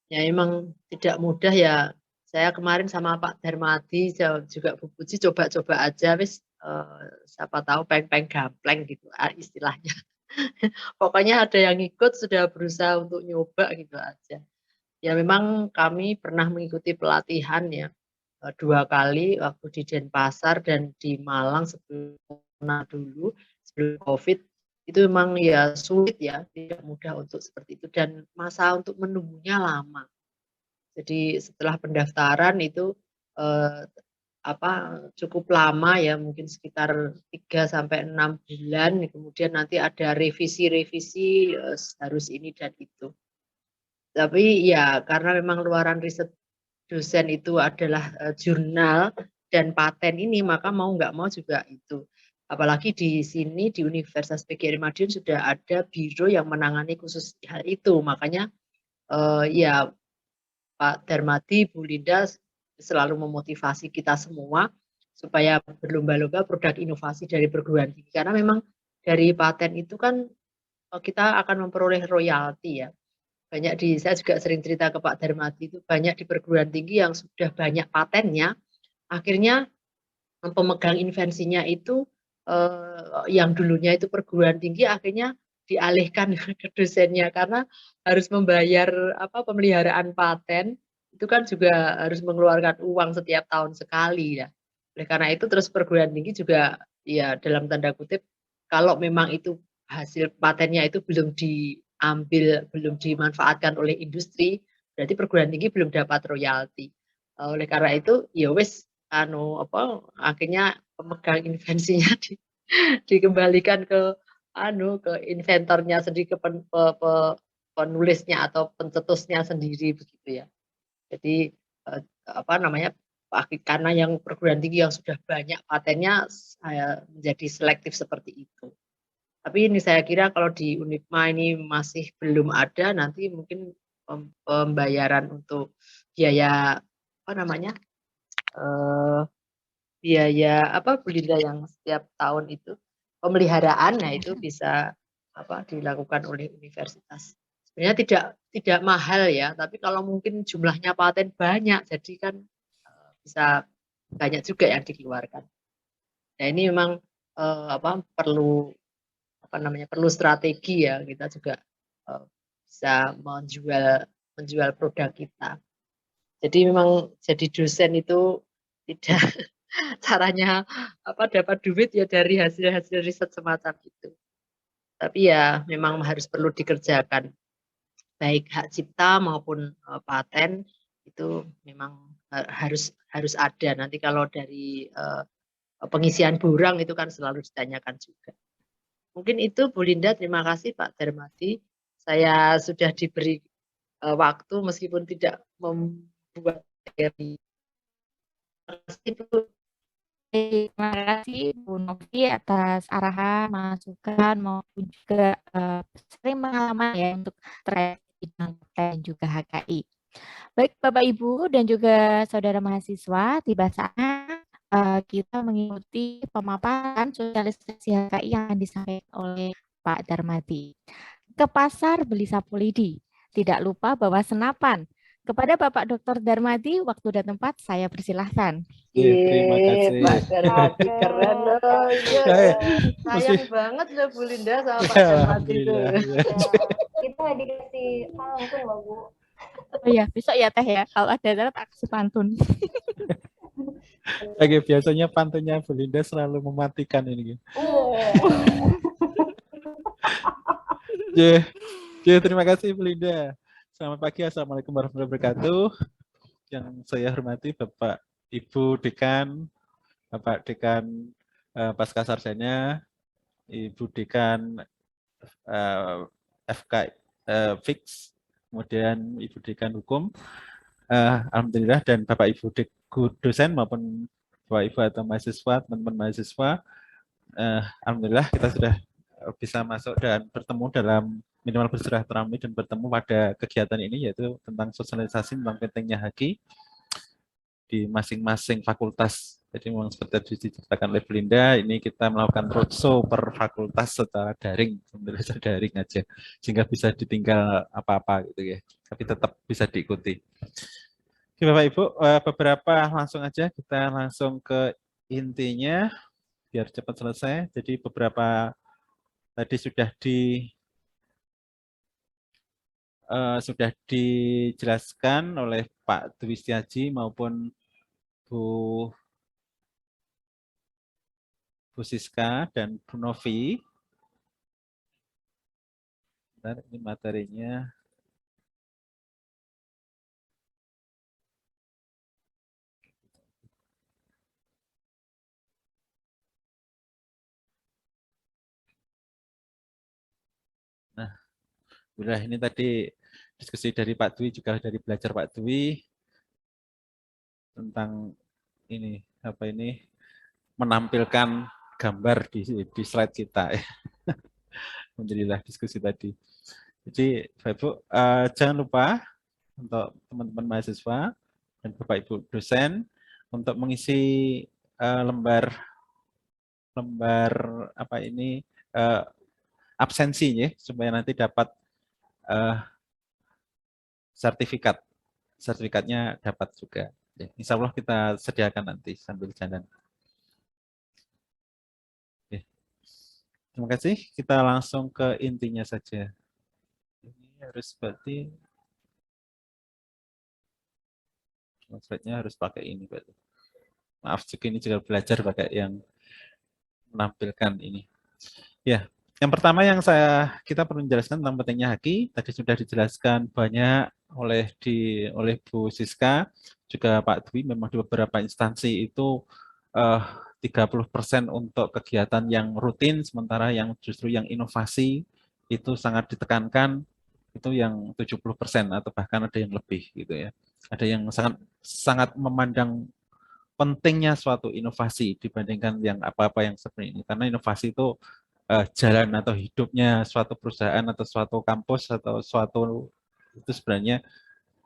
Ya memang tidak mudah ya. Saya kemarin sama Pak Darmadi juga Bu Puji coba-coba aja wis siapa tahu peng-peng gapleng gitu istilahnya. Pokoknya ada yang ikut sudah berusaha untuk nyoba gitu aja. Ya memang kami pernah mengikuti pelatihan ya 2 kali waktu di Denpasar dan di Malang sebelum COVID. Itu memang ya sulit ya, tidak mudah untuk seperti itu dan masa untuk menunggunya lama. Jadi setelah pendaftaran itu cukup lama ya, mungkin sekitar 3 sampai 6 bulan, kemudian nanti ada revisi-revisi harus ini dan itu. Tapi ya karena memang luaran riset dosen itu adalah jurnal dan paten ini, maka mau nggak mau juga itu. Apalagi di sini di Universitas PGRI Madiun sudah ada biro yang menangani khusus hal itu. Makanya ya Pak Darmadi, Bu Linda selalu memotivasi kita semua supaya berlomba-lomba produk inovasi dari perguruan tinggi. Karena memang dari paten itu kan kita akan memperoleh royalti ya. Saya juga sering cerita ke Pak Darmadi itu banyak di perguruan tinggi yang sudah banyak patennya, akhirnya pemegang invensinya itu yang dulunya itu perguruan tinggi akhirnya dialihkan ke dosennya karena harus membayar pemeliharaan paten itu kan juga harus mengeluarkan uang setiap tahun sekali ya. Oleh karena itu terus perguruan tinggi juga ya dalam tanda kutip kalau memang itu hasil patennya itu belum diambil, belum dimanfaatkan oleh industri, berarti perguruan tinggi belum dapat royalti. Oleh karena itu ya wis akhirnya pemegang invensinya dikembalikan ke inventornya sendiri, ke penulisnya atau pencetusnya sendiri begitu ya. Jadi karena yang perguruan tinggi yang sudah banyak patennya menjadi selektif seperti itu. Tapi ini saya kira kalau di Unipma ini masih belum ada, nanti mungkin pembayaran untuk biaya biaya Bu Linda yang setiap tahun itu pemeliharaan, nah itu bisa dilakukan oleh universitas. Sebenarnya tidak mahal ya, tapi kalau mungkin jumlahnya paten banyak, jadi kan bisa banyak juga yang dikeluarkan. Nah ini memang perlu perlu strategi ya, kita juga bisa menjual produk kita. Jadi memang jadi dosen itu tidak caranya dapat duit ya dari hasil riset semacam itu. Tapi ya memang harus perlu dikerjakan, baik hak cipta maupun paten itu memang harus ada. Nanti kalau dari pengisian borang itu kan selalu ditanyakan juga. Mungkin itu Bu Linda, terima kasih Pak Darmadi. Saya sudah diberi waktu meskipun tidak membuat materi. Terima kasih Bu. Terima kasih Bu Novi atas arahan, masukan maupun juga sering pengalaman ya untuk terkait bidang dan juga HKI. Baik Bapak Ibu dan juga saudara mahasiswa, tiba saatnya kita mengikuti pemaparan sosialisasi HKI yang disampaikan oleh Pak Darmadi. Ke pasar beli sapu lidi, tidak lupa bawa senapan. Kepada Bapak Dr. Darmadi, waktu dan tempat saya persilahkan. Terima kasih. Pak Darmadi keren loh. Iya. Sayang banget loh Bu Linda sama Pak Darmadi itu. Kita nggak dikasih pantun loh Bu. Oh iya, besok ya Teh ya, kalau ada aksi pantun. Oke, biasanya pantunnya Bu Linda selalu mematikan ini. Terima kasih Bu Linda. Selamat pagi, Assalamualaikum warahmatullahi wabarakatuh. Yang saya hormati Bapak Ibu Dekan, Bapak Dekan Pasca Sarjana, Ibu Dekan FK Fix, kemudian Ibu Dekan Hukum, alhamdulillah, dan Bapak Ibu dosen maupun Bapak Ibu atau mahasiswa, teman-teman mahasiswa, alhamdulillah kita sudah bisa masuk dan bertemu dalam minimal bersilaturahmi dan bertemu pada kegiatan ini, yaitu tentang sosialisasi tentang pentingnya HAKI di masing-masing fakultas. Jadi memang seperti diceritakan oleh Belinda, ini kita melakukan roadshow per fakultas secara daring, sebenarnya daring aja, sehingga bisa ditinggal apa-apa gitu ya, tapi tetap bisa diikuti. Oke Bapak Ibu, beberapa langsung aja, kita langsung ke intinya, biar cepat selesai. Jadi beberapa tadi sudah dijelaskan oleh Pak Dwi Setiaji maupun Bu Siska dan Bu Novi. Bentar, ini materinya. Nah, udah ini tadi diskusi dari Pak Dwi, juga dari belajar Pak Dwi tentang ini menampilkan gambar di slide kita. Alhamdulillah diskusi tadi. Jadi Bapak Ibu, jangan lupa untuk teman-teman mahasiswa dan Bapak Ibu dosen untuk mengisi lembar absensi ya, supaya nanti dapat sertifikatnya dapat juga. Ya, insya Allah kita sediakan nanti sambil jalan. Oke. Terima kasih. Kita langsung ke intinya saja. Ini harus berarti slide-nya harus pakai ini, berarti. Maaf juga ini juga belajar pakai yang menampilkan ini. Ya, yang pertama yang kita perlu menjelaskan tentang pentingnya HAKI, tadi sudah dijelaskan banyak oleh Bu Siska, juga Pak Dwi, memang di beberapa instansi itu 30% untuk kegiatan yang rutin, sementara yang justru yang inovasi itu sangat ditekankan, itu yang 70% atau bahkan ada yang lebih gitu ya. Ada yang sangat memandang pentingnya suatu inovasi dibandingkan yang apa-apa yang seperti ini, karena inovasi itu jalan atau hidupnya suatu perusahaan atau suatu kampus atau suatu itu sebenarnya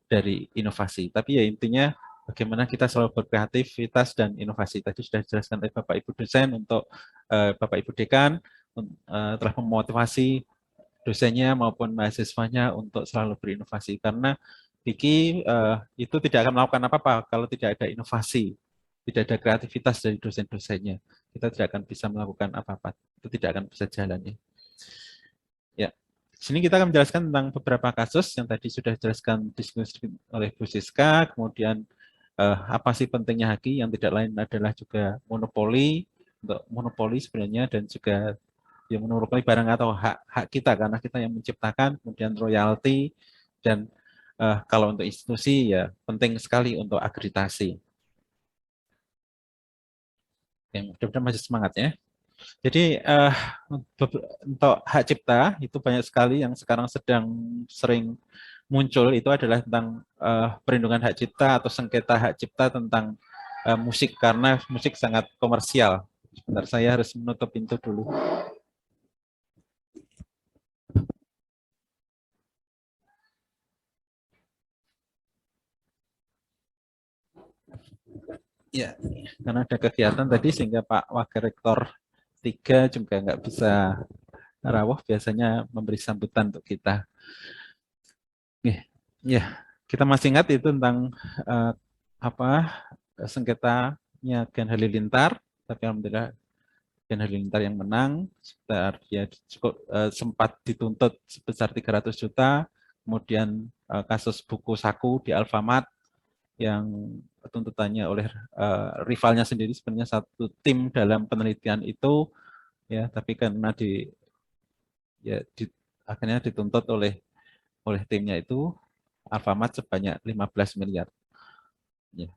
dari inovasi. Tapi ya intinya bagaimana kita selalu berkreativitas dan inovasi. Tadi sudah dijelaskan oleh Bapak Ibu dosen untuk Bapak Ibu dekan telah memotivasi dosennya maupun mahasiswanya untuk selalu berinovasi, karena Diki itu tidak akan melakukan apa-apa kalau tidak ada inovasi, tidak ada kreativitas dari dosen-dosennya. Kita tidak akan bisa melakukan apa-apa, itu tidak akan bisa jalan ya. Ya, sini kita akan menjelaskan tentang beberapa kasus yang tadi sudah dijelaskan diskusi oleh Bu Siska, kemudian apa sih pentingnya HAKI, yang tidak lain adalah juga monopoli, untuk monopoli sebenarnya, dan juga yang monopoli barang atau hak kita karena kita yang menciptakan, kemudian royalti, dan kalau untuk institusi ya penting sekali untuk akreditasi. Yang mudah-mudahan masih semangat ya. Jadi untuk hak cipta itu banyak sekali yang sekarang sering muncul, itu adalah tentang perlindungan hak cipta atau sengketa hak cipta tentang musik, karena musik sangat komersial. Sebentar, saya harus menutup pintu dulu. Ya, karena ada kegiatan tadi sehingga Pak Wakil Rektor 3 juga nggak bisa rawuh, biasanya memberi sambutan untuk kita. Ya, kita masih ingat itu tentang sengketanya Gen Halilintar, tapi alhamdulillah Gen Halilintar yang menang. Sebentar, dia cukup sempat dituntut sebesar 300 juta. Kemudian kasus buku saku di Alfamart yang tuntutannya oleh rivalnya sendiri, sebenarnya satu tim dalam penelitian itu ya, tapi karena akhirnya dituntut oleh timnya itu Alfamart sebanyak 15 miliar. Ya.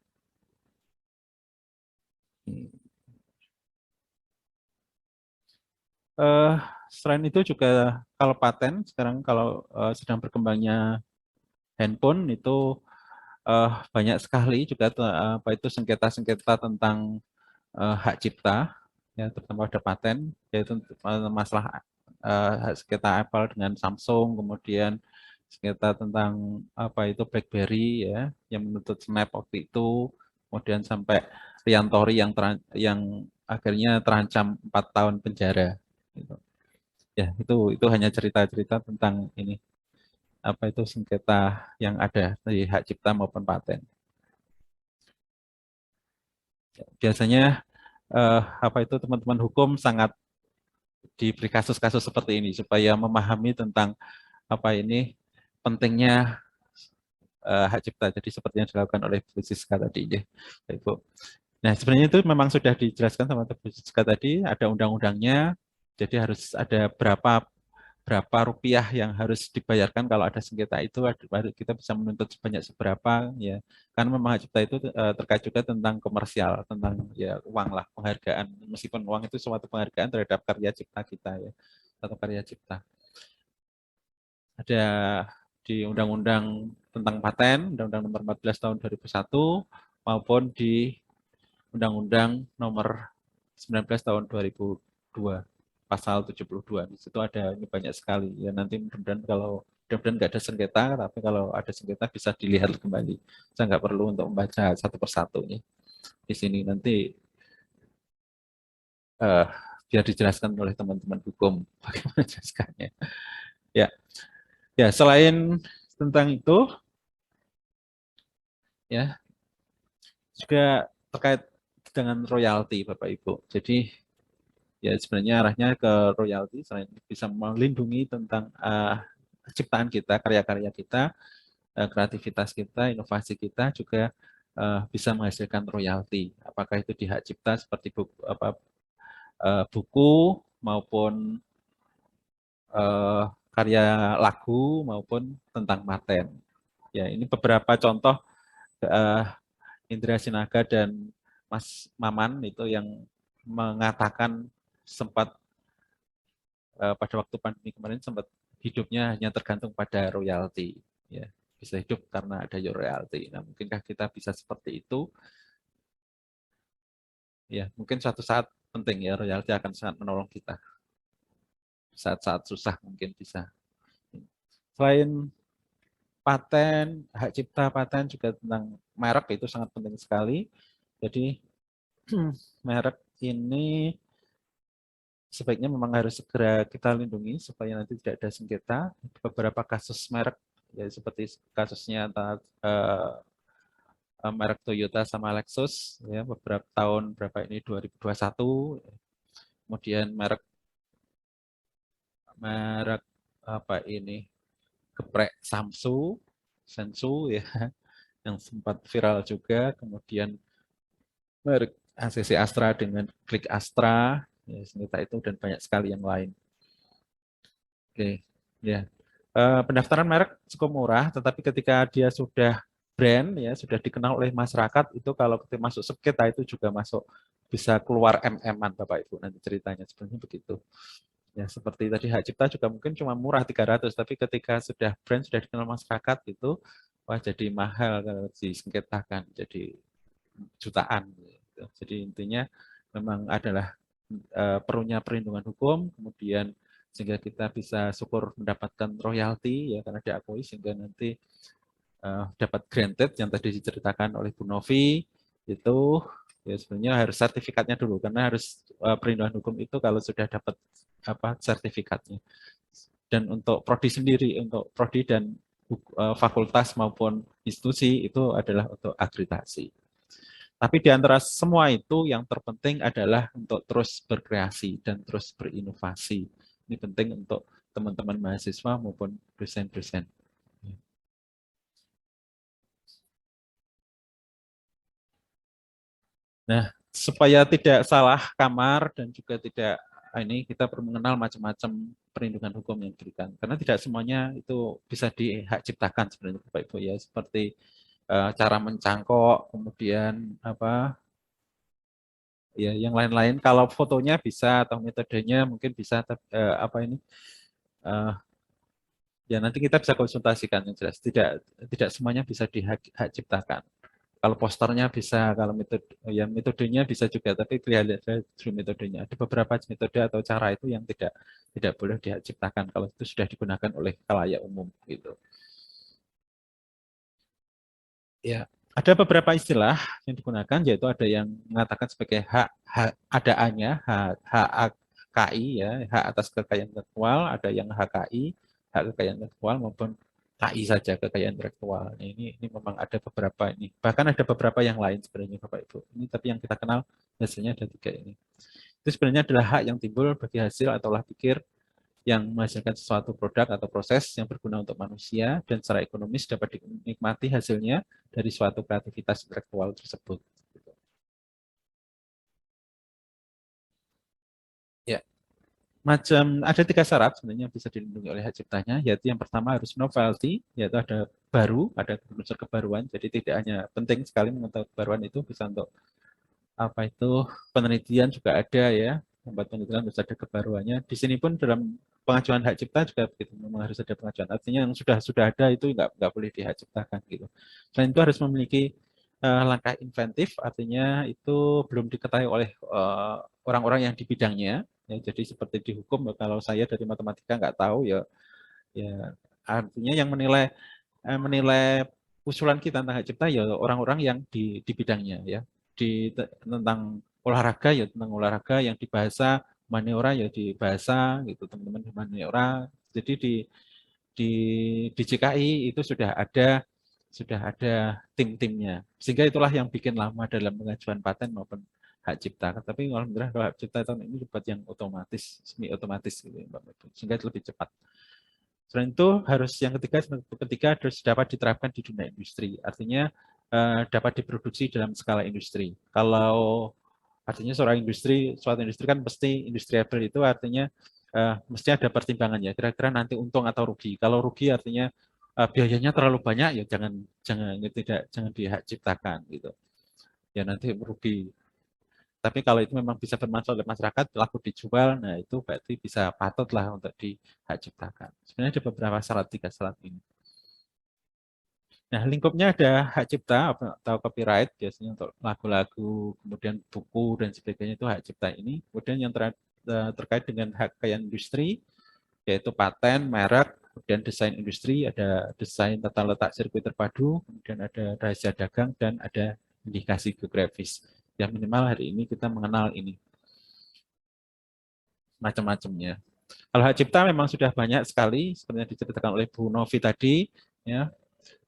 Selain itu juga kalau paten, sekarang kalau sedang berkembangnya handphone itu banyak sekali juga apa itu sengketa-sengketa tentang hak cipta, ya, terutama pada paten, yaitu masalah hak sengketa Apple dengan Samsung, kemudian sengketa tentang apa itu BlackBerry, ya, yang menuntut Snap waktu itu, kemudian sampai Riantori yang akhirnya terancam 4 tahun penjara. Gitu. Ya, itu hanya cerita-cerita tentang ini, apa itu sengketa yang ada di hak cipta maupun paten. Biasanya apa itu teman-teman hukum sangat diberi kasus-kasus seperti ini supaya memahami tentang apa ini pentingnya hak cipta. Jadi seperti yang dilakukan oleh Bu Siska tadi, ya, Ibu. Nah, sebenarnya itu memang sudah dijelaskan sama Bu Siska tadi, ada undang-undangnya. Jadi harus ada berapa rupiah yang harus dibayarkan kalau ada sengketa itu, baru kita bisa menuntut sebanyak seberapa, ya. Karena memang hak cipta itu terkait juga tentang komersial, tentang ya uang lah, penghargaan. Meskipun uang itu suatu penghargaan terhadap karya cipta kita, ya, atau karya cipta. Ada di Undang-Undang tentang Paten, Undang-Undang nomor 14 tahun 2001, maupun di Undang-Undang nomor 19 tahun 2002, pasal 72. Di situ ada ini banyak sekali. Ya, nanti mudah-mudahan nggak ada sengketa, tapi kalau ada sengketa bisa dilihat kembali. Saya nggak perlu untuk membaca satu persatu. Ya. Di sini nanti biar dijelaskan oleh teman-teman hukum bagaimana jelaskannya. Ya, ya, selain tentang itu, ya, juga terkait dengan royalti, Bapak Ibu. Jadi ya sebenarnya arahnya ke royalti, selain bisa melindungi tentang ciptaan kita, karya-karya kita, kreativitas kita, inovasi kita, juga bisa menghasilkan royalti. Apakah itu di hak cipta seperti buku maupun karya lagu maupun tentang paten. Ya, ini beberapa contoh Indra Sinaga dan Mas Maman itu yang mengatakan sempat pada waktu pandemi kemarin sempat hidupnya hanya tergantung pada royalti, ya, bisa hidup karena ada royalti. Nah, mungkinkah kita bisa seperti itu? Ya, mungkin suatu saat penting, ya, royalti akan sangat menolong kita. Saat-saat susah mungkin bisa. Selain paten, hak cipta paten juga tentang merek itu sangat penting sekali. Jadi merek ini sebaiknya memang harus segera kita lindungi supaya nanti tidak ada sengketa. Beberapa kasus merek, ya, seperti kasusnya merek Toyota sama Lexus, ya, beberapa tahun berapa ini 2021. Kemudian merek apa ini geprek Sensu, ya, yang sempat viral juga. Kemudian merek ACC Astra dengan Klik Astra, ya, sengketa itu, dan banyak sekali yang lain. Oke, ya. Pendaftaran merek cukup murah, tetapi ketika dia sudah brand, ya, sudah dikenal oleh masyarakat, itu kalau kita masuk sengketa itu juga bisa keluar MM-an, Bapak Ibu, nanti ceritanya sebenarnya begitu. Ya, seperti tadi hak cipta juga mungkin cuma murah 300, tapi ketika sudah brand, sudah dikenal masyarakat, itu wah jadi mahal kalau disengketakan, jadi jutaan. Gitu. Jadi intinya memang adalah perlunya perlindungan hukum, kemudian sehingga kita bisa syukur mendapatkan royalti, ya, karena diakui, sehingga nanti dapat granted yang tadi diceritakan oleh Bu Novi itu, ya, sebenarnya harus sertifikatnya dulu, karena harus perlindungan hukum itu kalau sudah dapat sertifikatnya. Dan untuk prodi sendiri, untuk prodi dan fakultas maupun institusi itu adalah untuk akreditasi. Tapi di antara semua itu yang terpenting adalah untuk terus berkreasi dan terus berinovasi. Ini penting untuk teman-teman mahasiswa maupun dosen-dosen. Nah, supaya tidak salah kamar dan juga tidak ini, kita perlu mengenal macam-macam perlindungan hukum yang diberikan. Karena tidak semuanya itu bisa dihak ciptakan sebenarnya, Bapak Ibu, ya, seperti cara mencangkok, kemudian ya, yang lain-lain. Kalau fotonya bisa atau metodenya mungkin bisa, ya, nanti kita bisa konsultasikan yang jelas. Tidak semuanya bisa dihak ciptakan. Kalau posternya bisa, kalau metodenya bisa juga, tapi lihat dulu metodenya. Ada beberapa metode atau cara itu yang tidak boleh dihak ciptakan kalau itu sudah digunakan oleh khalayak umum gitu. Ya, ada beberapa istilah yang digunakan, yaitu ada yang mengatakan sebagai hak adaannya, hak KI ya, hak atas kekayaan intelektual, ada yang HKI, hak kekayaan intelektual maupun KI saja, kekayaan intelektual. Ini memang ada beberapa ini. Bahkan ada beberapa yang lain sebenarnya Bapak Ibu. Ini tapi yang kita kenal biasanya ada 3 ini. Itu sebenarnya adalah hak yang timbul bagi hasil atau olah pikir yang menghasilkan sesuatu produk atau proses yang berguna untuk manusia dan secara ekonomis dapat dinikmati hasilnya dari suatu kreativitas intelektual tersebut. Ya, ada 3 syarat sebenarnya bisa dilindungi oleh hak ciptanya, yaitu yang pertama harus novelty, yaitu ada baru, ada unsur kebaruan, jadi tidak hanya penting sekali mengetahui kebaruan itu, bisa untuk apa itu penelitian juga ada ya, membuat penelitian harus ada kebaruannya. Di sini pun dalam pengajuan hak cipta juga begitu, memang harus ada pengajuan. Artinya yang sudah ada itu nggak boleh dihak ciptakan gitu. Selain itu harus memiliki langkah inventif, artinya itu belum diketahui oleh orang-orang yang di bidangnya. Ya, jadi seperti di hukum, kalau saya dari matematika nggak tahu ya artinya yang menilai usulan kita tentang hak cipta ya orang-orang yang di bidangnya ya. Tentang olahraga ya tentang olahraga, yang di bahasa humaniora ya di bahasa gitu teman-teman humaniora. Jadi di JKI itu sudah ada tim-timnya, sehingga itulah yang bikin lama dalam pengajuan paten maupun hak cipta. Tapi alhamdulillah kalau hak cipta tahun ini dapat yang otomatis, semi otomatis gitu, sehingga lebih cepat. Selain itu harus yang ketiga harus dapat diterapkan di dunia industri, artinya dapat diproduksi dalam skala industri. Kalau artinya suatu industri kan pasti industriable, itu artinya mesti ada pertimbangannya. Kira-kira nanti untung atau rugi. Kalau rugi artinya biayanya terlalu banyak, ya jangan dihak ciptakan gitu. Ya nanti rugi. Tapi kalau itu memang bisa bermanfaat oleh masyarakat, laku dijual, nah itu berarti bisa patutlah untuk dihak ciptakan. Sebenarnya ada beberapa syarat, 3 syarat ini. Nah, lingkupnya ada hak cipta atau copyright, biasanya untuk lagu-lagu, kemudian buku dan sebagainya itu hak cipta ini. Kemudian yang terkait dengan hak kekayaan industri, yaitu paten, merek, kemudian desain industri, ada desain tata letak sirkuit terpadu, kemudian ada rahasia dagang, dan ada indikasi geografis. Yang minimal hari ini kita mengenal ini. Macam-macamnya. Kalau hak cipta memang sudah banyak sekali, seperti yang diceritakan oleh Bu Novi tadi, ya,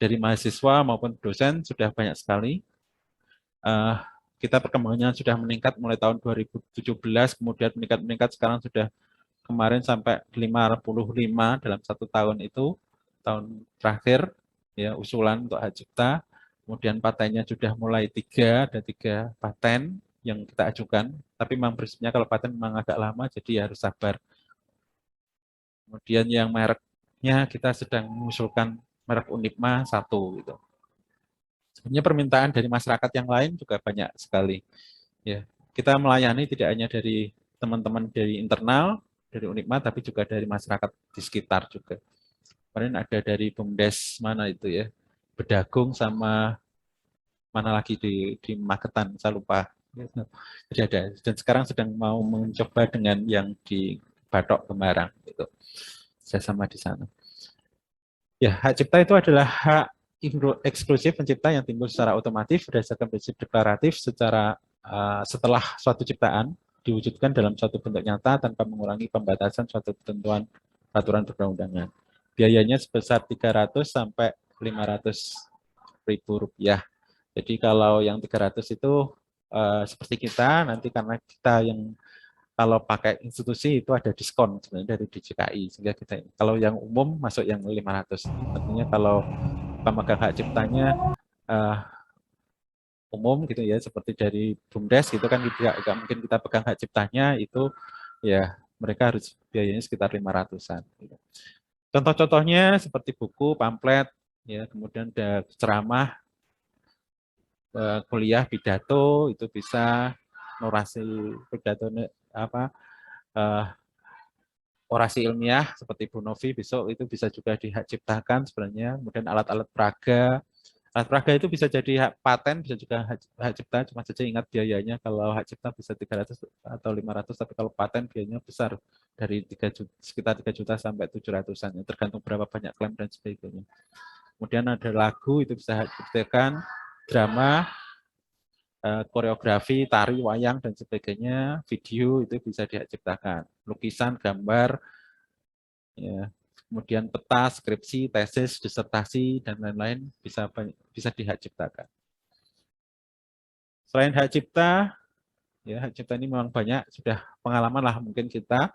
dari mahasiswa maupun dosen sudah banyak sekali. Kita perkembangannya sudah meningkat mulai tahun 2017, kemudian meningkat sekarang sudah kemarin sampai 55 dalam 1 tahun itu, tahun terakhir, ya usulan untuk hak cipta. Kemudian patennya sudah mulai 3, ada 3 paten yang kita ajukan, tapi memang prinsipnya kalau paten memang agak lama, jadi harus sabar. Kemudian yang mereknya kita sedang mengusulkan merek Unipma 1 gitu. Sebenarnya permintaan dari masyarakat yang lain juga banyak sekali. Ya, kita melayani tidak hanya dari teman-teman dari internal, dari Unipma, tapi juga dari masyarakat di sekitar juga. Kemarin ada dari BUMDes mana itu ya, Bedagung sama mana lagi di Magetan, saya lupa. Jadi ada, dan sekarang sedang mau mencoba dengan yang di Batok Semarang gitu. Saya sama di sana. Ya, hak cipta itu adalah hak eksklusif pencipta yang timbul secara otomatis berdasarkan prinsip deklaratif setelah suatu ciptaan diwujudkan dalam suatu bentuk nyata tanpa mengurangi pembatasan suatu ketentuan peraturan perundang-undangan. Biayanya sebesar 300 sampai 500 ribu rupiah. Jadi kalau yang 300 itu seperti kita, nanti karena kita yang kalau pakai institusi itu ada diskon sebenarnya dari DJKI, sehingga kita kalau yang umum masuk yang 500. Artinya kalau pemegang hak ciptanya umum gitu ya, seperti dari BUMDes gitu kan, tidak mungkin kita pegang hak ciptanya itu ya mereka harus biayanya sekitar 500-an. Gitu. Contoh-contohnya seperti buku, pamflet, ya kemudian ada ceramah, kuliah, pidato itu bisa, orasi pidato orasi ilmiah seperti Bu Novi besok itu bisa juga dihak ciptakan sebenarnya. Kemudian alat-alat peraga, Praga itu bisa jadi hak paten, bisa juga hak cipta, cuma saja ingat biayanya. Kalau hak cipta bisa 300 atau 500, tapi kalau paten biayanya besar, dari sekitar 3 juta sampai 700-an, ya, tergantung berapa banyak klaim dan sebagainya. Kemudian ada lagu, itu bisa hak ciptakan, drama, koreografi, tari, wayang, dan sebagainya, video itu bisa dihak ciptakan, lukisan, gambar, ya. Kemudian peta, skripsi, tesis, disertasi, dan lain-lain bisa dihak ciptakan. Selain hak cipta, ya hak cipta ini memang banyak, sudah pengalaman lah mungkin kita.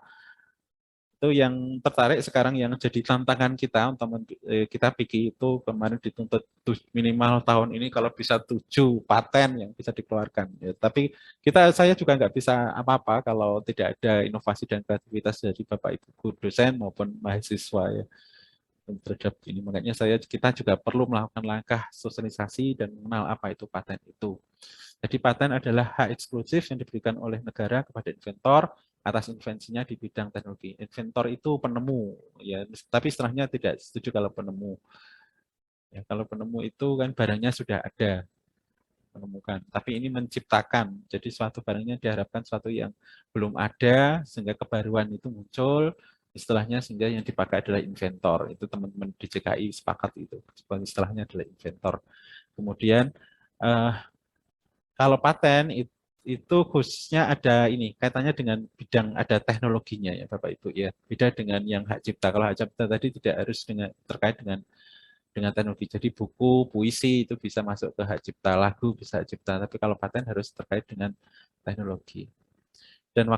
Itu yang tertarik sekarang yang jadi tantangan kita, kita pikir itu kemarin dituntut minimal tahun ini kalau bisa 7 paten yang bisa dikeluarkan. Ya, tapi saya juga nggak bisa apa-apa kalau tidak ada inovasi dan kreativitas dari Bapak Ibu dosen maupun mahasiswa ya terhadap ini. Makanya kita juga perlu melakukan langkah sosialisasi dan mengenal apa itu paten itu. Jadi paten adalah hak eksklusif yang diberikan oleh negara kepada inventor atas invensinya di bidang teknologi. Inventor itu penemu, ya, tapi istilahnya tidak setuju kalau penemu. Ya, kalau penemu itu kan barangnya sudah ada, menemukan. Tapi ini menciptakan, jadi suatu barangnya diharapkan suatu yang belum ada, sehingga kebaruan itu muncul, istilahnya sehingga yang dipakai adalah inventor. Itu teman-teman di JKI sepakat itu, istilahnya adalah inventor. Kemudian kalau paten itu khususnya ada ini kaitannya dengan bidang ada teknologinya ya Bapak Ibu ya. Beda dengan yang hak cipta. Kalau hak cipta tadi tidak harus terkait dengan teknologi. Jadi buku, puisi itu bisa masuk ke hak cipta, lagu bisa hak cipta. Tapi kalau paten harus terkait dengan teknologi. Dan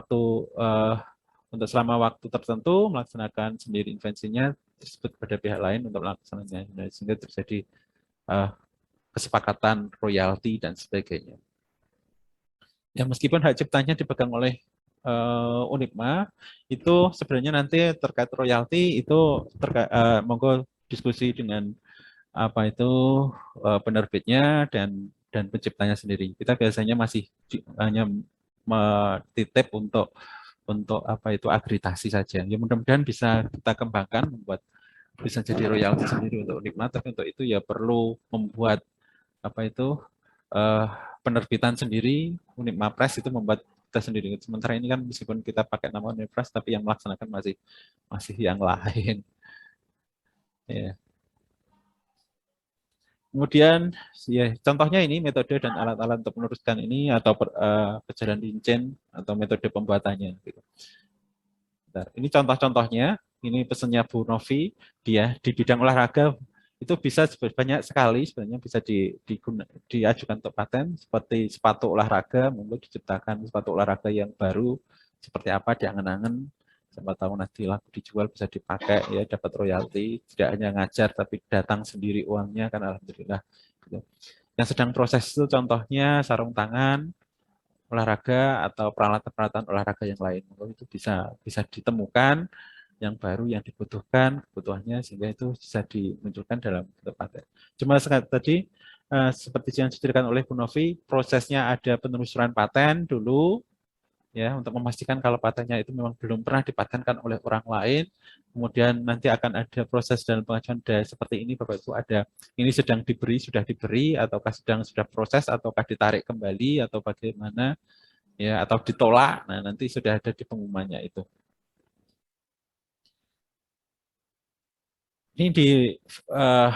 untuk selama waktu tertentu melaksanakan sendiri invensinya disebut kepada pihak lain untuk melaksanakannya. Nah, sehingga terjadi kesepakatan royalti dan sebagainya. Ya meskipun hak ciptanya dipegang oleh Unipma, itu sebenarnya nanti terkait royalti itu monggo diskusi dengan apa itu penerbitnya dan penciptanya sendiri. Kita biasanya masih hanya titip untuk apa itu akreditasi saja. Ya mudah-mudahan bisa kita kembangkan membuat bisa jadi royalti sendiri untuk Unipma, tapi untuk itu ya perlu membuat apa itu penerbitan sendiri. Unipma Press itu membuat kita sendiri. Sementara ini kan meskipun kita pakai nama Unipma Press, tapi yang melaksanakan masih yang lain. Ya. Kemudian ya contohnya ini metode dan alat-alat untuk meneruskan ini atau perjalanan lincin atau metode pembuatannya. Gitu. Bentar. Ini contoh-contohnya. Ini pesannya Bu Novi. Dia di bidang olahraga itu bisa banyak sekali sebenarnya bisa diajukan untuk paten seperti sepatu olahraga, mungkin diciptakan sepatu olahraga yang baru seperti apa diangen-angen, siapa tahu nanti laku dijual bisa dipakai ya dapat royalti, tidak hanya ngajar tapi datang sendiri uangnya kan alhamdulillah. Gitu. Yang sedang proses itu contohnya sarung tangan olahraga atau peralatan-peralatan olahraga yang lain, itu bisa ditemukan yang baru yang dibutuhkan kebutuhannya sehingga itu bisa dimunculkan dalam paten. Cuma tadi seperti yang diceritakan oleh Bu Novi, prosesnya ada penelusuran paten dulu ya untuk memastikan kalau patennya itu memang belum pernah dipatenkan oleh orang lain. Kemudian nanti akan ada proses dalam pengajuan seperti ini Bapak Ibu ada ini sudah diberi ataukah sudah proses ataukah ditarik kembali atau bagaimana ya atau ditolak. Nah, nanti sudah ada di pengumumannya itu. Ini di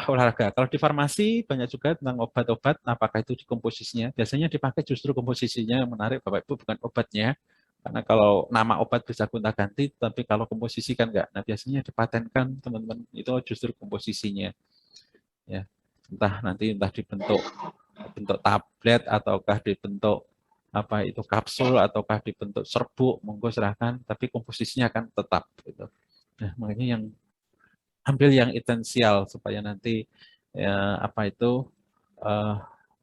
olahraga. Kalau di farmasi banyak juga tentang obat-obat, apakah itu di komposisinya. Biasanya dipakai justru komposisinya yang menarik Bapak Ibu, bukan obatnya. Karena kalau nama obat bisa gonta-ganti, tapi kalau komposisi kan enggak. Nah biasanya dipatenkan teman-teman itu justru komposisinya. Ya, entah dibentuk tablet ataukah dibentuk apa itu kapsul ataukah dibentuk serbuk, monggo silahkan. Tapi komposisinya akan tetap. Gitu. Nah makanya yang ambil yang esensial supaya nanti ya, apa itu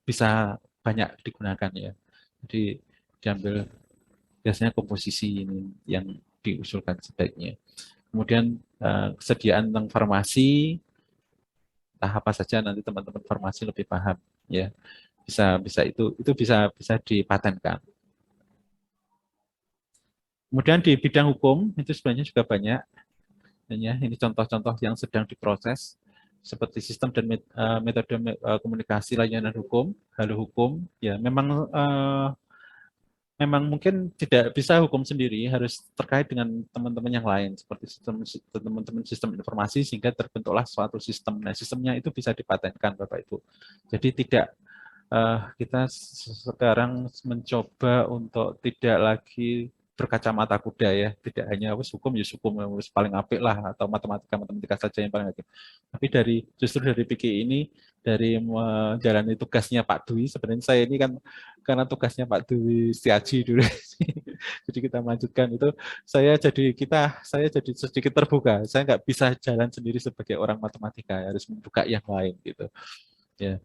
bisa banyak digunakan ya. Jadi diambil biasanya komposisi ini yang diusulkan sebaiknya. Kemudian kesediaan tentang farmasi, entah apa saja nanti teman-teman farmasi lebih paham ya. Bisa itu bisa dipatenkan. Kemudian di bidang hukum itu sebenarnya juga banyak. Ya, ini contoh-contoh yang sedang diproses seperti sistem dan metode komunikasi layanan hukum, halo hukum, ya memang mungkin tidak bisa hukum sendiri, harus terkait dengan teman-teman yang lain seperti teman-teman sistem informasi sehingga terbentuklah suatu sistem. Nah, sistemnya itu bisa dipatenkan, Bapak Ibu. Jadi tidak kita sekarang mencoba untuk tidak lagi berkacamata kuda ya, tidak hanya hukum ya hukum yang paling apik lah atau matematika saja yang paling apik. Tapi justru dari PIKI ini, dari menjalani tugasnya Pak Dwi, sebenarnya saya ini kan karena tugasnya Pak Dwi Setiaji dulu, jadi kita lanjutkan itu, saya jadi sedikit terbuka, saya nggak bisa jalan sendiri sebagai orang matematika, harus membuka yang lain gitu ya.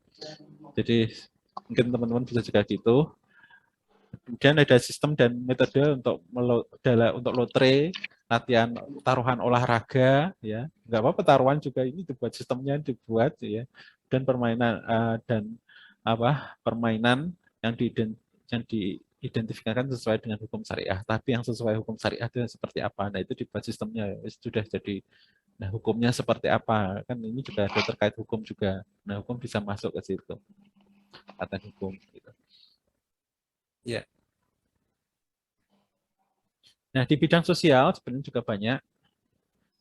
Jadi mungkin teman-teman bisa juga gitu. Kemudian ada sistem dan metode untuk lotre, latihan taruhan olahraga, ya nggak apa-apa taruhan juga ini dibuat sistemnya dibuat ya, dan permainan permainan yang diidentifikasikan sesuai dengan hukum syariah. Tapi yang sesuai hukum syariah itu seperti apa? Nah itu dibuat sistemnya sudah jadi. Nah hukumnya seperti apa? Kan ini juga ada terkait hukum juga. Nah hukum bisa masuk ke situ. Paten hukum. Gitu. Ya. Nah di bidang sosial sebenarnya juga banyak,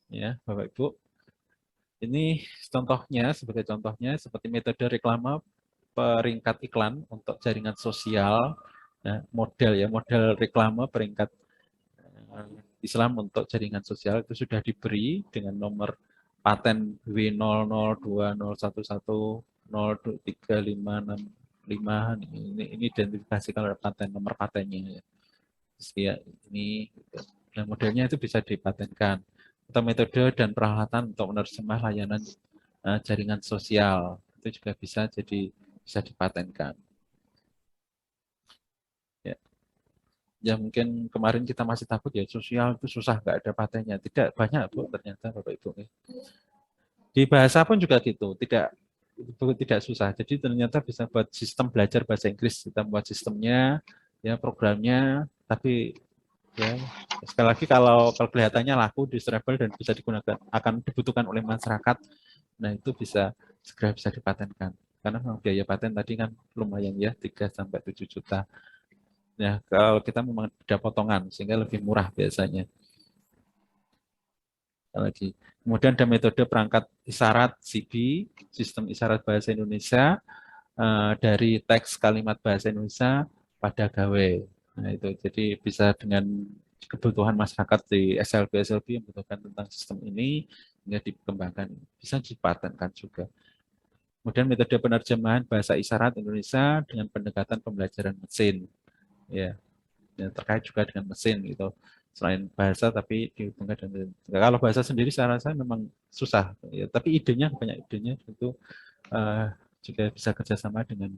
ya Bapak Ibu. Ini sebagai contohnya seperti metode reklame peringkat iklan untuk jaringan sosial, ya, model reklame peringkat Islam untuk jaringan sosial itu sudah diberi dengan nomor paten W0021102356. Ini identifikasi kalau paten nomor patennya ya. Ini dan modelnya itu bisa dipatenkan. Atau metode dan peralatan untuk menerjemah layanan jaringan sosial itu juga bisa dipatenkan. Ya mungkin kemarin kita masih takut ya sosial itu susah, nggak ada patennya. Tidak, banyak Bu ternyata Bapak Ibu. Di bahasa pun juga gitu, tidak susah. Jadi ternyata bisa buat sistem belajar bahasa Inggris, kita buat sistemnya, ya programnya, tapi ya sekali lagi kalau kelihatannya laku, desirable dan bisa digunakan, akan dibutuhkan oleh masyarakat, nah itu segera bisa dipatenkan. Karena memang biaya paten tadi kan lumayan ya, 3-7 juta. Ya, kalau kita memang ada potongan sehingga lebih murah biasanya. Lagi. Kemudian ada metode perangkat isyarat CB, sistem isyarat bahasa Indonesia dari teks kalimat bahasa Indonesia pada gawe. Nah, itu jadi bisa dengan kebutuhan masyarakat di SLB yang membutuhkan tentang sistem ini hingga dikembangkan, bisa dipatenkan juga. Kemudian metode penerjemahan bahasa isyarat Indonesia dengan pendekatan pembelajaran mesin. Ya, terkait juga dengan mesin gitu. Selain bahasa tapi dihubungkan dengan kalau bahasa sendiri saya rasa memang susah ya, tapi banyak idenya itu juga bisa kerjasama dengan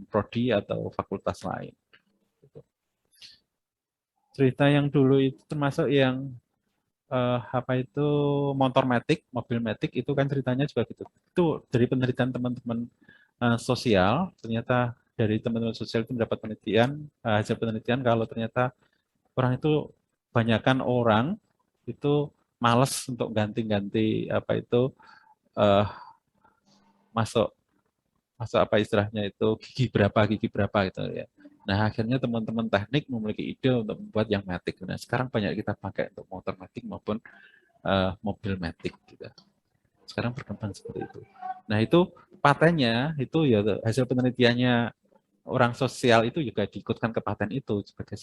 prodi atau fakultas lain. Gitu. Cerita yang dulu itu termasuk yang motor matic, mobil matic itu kan ceritanya juga gitu. Itu dari penelitian teman-teman sosial, ternyata dari teman-teman sosial itu mendapat hasil penelitian kalau ternyata orang itu banyakkan orang itu malas untuk ganti-ganti masuk apa istilahnya itu gigi berapa gitu ya. Nah akhirnya teman-teman teknik memiliki ide untuk membuat yang matic. Nah sekarang banyak kita pakai untuk motor matic maupun mobil matic gitu. Sekarang berkembang seperti itu. Nah itu patennya itu ya hasil penelitiannya orang sosial itu juga diikutkan ke paten itu sebagai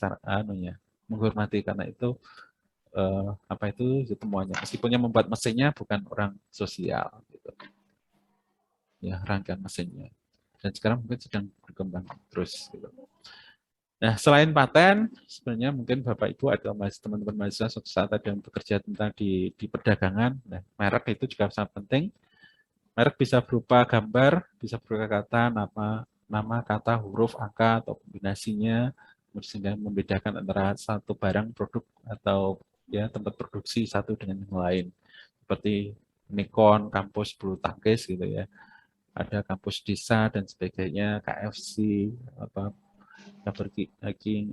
menghormati karena itu temuannya. Meskipun yang membuat mesinnya bukan orang sosial gitu. Ya, rangkaian mesinnya. Dan sekarang mungkin sedang berkembang terus gitu. Nah, selain paten, sebenarnya mungkin Bapak Ibu atau teman-teman mahasiswa suatu saat ada yang bekerja tentang di perdagangan. Nah, merek itu juga sangat penting. Merek bisa berupa gambar, bisa berupa kata, nama, kata, huruf, angka, atau kombinasinya, sehingga membedakan antara satu barang, produk, atau ya tempat produksi satu dengan yang lain. Seperti Nikon, kampus bulu tangkis gitu ya. Ada kampus desa dan sebagainya, KFC,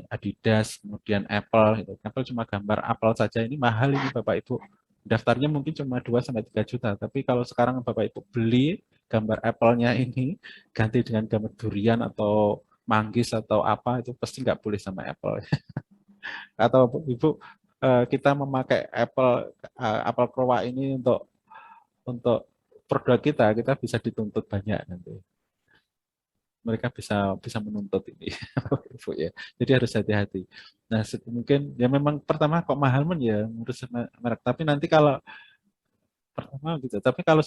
Adidas, kemudian Apple. Gitu. Apple cuma gambar Apple saja, ini mahal ini Bapak Ibu. daftarnya mungkin cuma 2-3 juta, tapi kalau sekarang Bapak Ibu beli gambar Apple-nya ini ganti dengan gambar durian atau manggis atau apa, itu pasti nggak boleh sama Apple. Atau Ibu kita memakai Apple Crowa ini untuk produk kita bisa dituntut banyak nanti. Mereka bisa menuntut ini, Ibu ya. Jadi harus hati-hati. Nah, mungkin ya memang pertama kok mahal ya ngurus merek. Tapi nanti kalau pertama gitu. Tapi kalau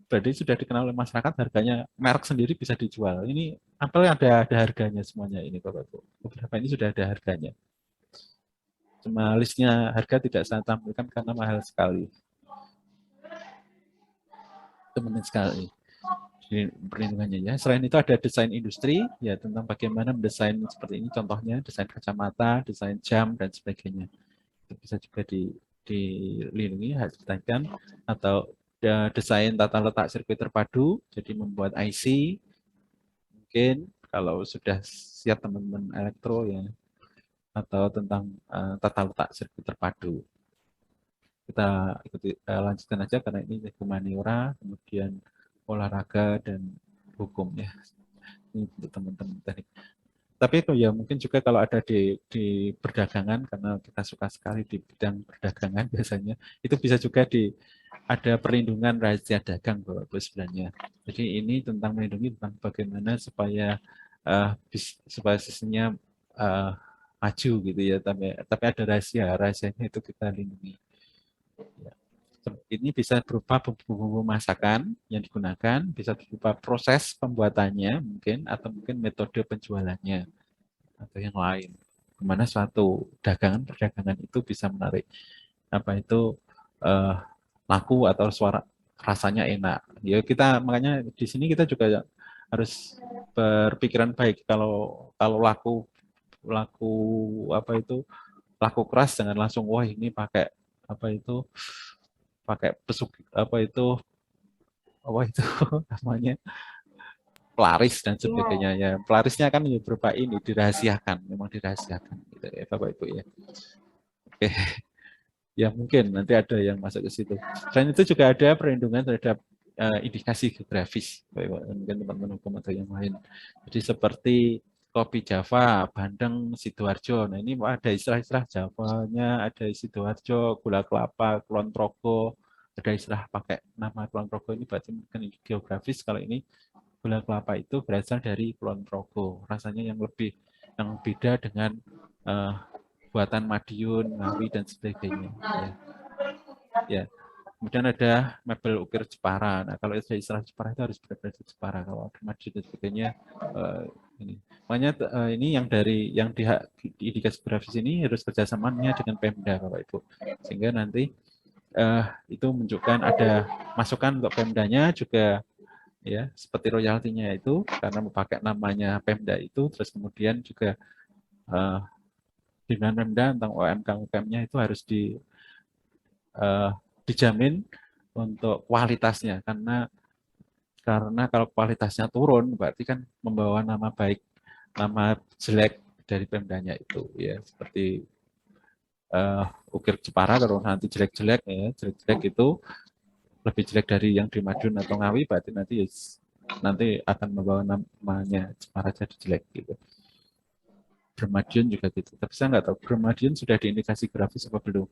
berarti sudah dikenal oleh masyarakat, harganya merek sendiri bisa dijual. Ini Apple ada harganya semuanya ini, Bapak Ibu. Beberapa ini sudah ada harganya. Cuma listnya harga tidak saya tampilkan karena mahal sekali. Teman sekali perlindungannya ya. Selain itu ada desain industri ya, tentang bagaimana mendesain seperti ini, contohnya desain kacamata, desain jam dan sebagainya. Itu bisa juga dilindungi, ditanyakan. Atau desain tata letak sirkuit terpadu, jadi membuat IC. Mungkin kalau sudah siap teman-teman elektro ya, atau tentang tata letak sirkuit terpadu. Kita ikuti, lanjutkan aja karena ini humaniora, kemudian olahraga dan hukum ya. Ini untuk teman-teman teknik. Tapi itu ya mungkin juga kalau ada di perdagangan, karena kita suka sekali di bidang perdagangan biasanya, itu bisa juga ada perlindungan rahasia dagang Bapak Ibu sebenarnya. Jadi ini tentang melindungi tentang bagaimana supaya sistemnya maju gitu ya, tapi ada rahasianya itu kita lindungi. Ya. Ini bisa berupa bumbu-bumbu masakan yang digunakan, bisa berupa proses pembuatannya mungkin, atau mungkin metode penjualannya atau yang lain. Kemana suatu perdagangan itu bisa menarik laku atau rasanya enak. Ya makanya di sini kita juga harus berpikiran baik, kalau laku keras, jangan langsung wah ini pakai namanya pelaris dan sebagainya ya. Pelarisnya kan berupa ini memang dirahasiakan gitu ya Bapak Ibu ya. Oke. Ya mungkin nanti ada yang masuk ke situ. Selain itu juga ada perlindungan terhadap indikasi geografis, mungkin teman-teman hukum atau yang lain. Jadi seperti kopi Java, Bandeng, Sidoarjo. Nah ini ada istilah-istilah Javanya, ada Sidoarjo, gula kelapa, Kulon Progo, ada istilah pakai nama Kulon Progo ini berarti mungkin geografis. Kalau ini gula kelapa itu berasal dari Kulon Progo. Rasanya yang beda dengan buatan Madiun, Ngawi dan sebagainya. Ya. Kemudian ada mebel ukir Jepara. Nah, kalau istilah Jepara itu harus benar-benar Jepara. Kalau ada Madiun dan sebagainya, ini. Makanya ini yang di indikasi grafis ini harus kerjasamanya dengan Pemda, Bapak Ibu. Sehingga nanti itu menunjukkan ada masukan untuk Pemdanya juga, ya, seperti royaltinya itu karena memakai namanya Pemda itu, terus kemudian juga dengan Pemda tentang UMKM-nya itu harus dijamin untuk kualitasnya, karena kalau kualitasnya turun berarti kan membawa nama jelek dari Pemdanya itu ya, seperti ukir Jepara kalau nanti jelek-jelek ya, jelek itu lebih jelek dari yang di Madiun atau Ngawi, berarti nanti akan membawa namanya Jepara jadi jelek gitu. Bermadiun juga gitu, tapi saya nggak tahu Bermadiun sudah diindikasi grafis apa belum.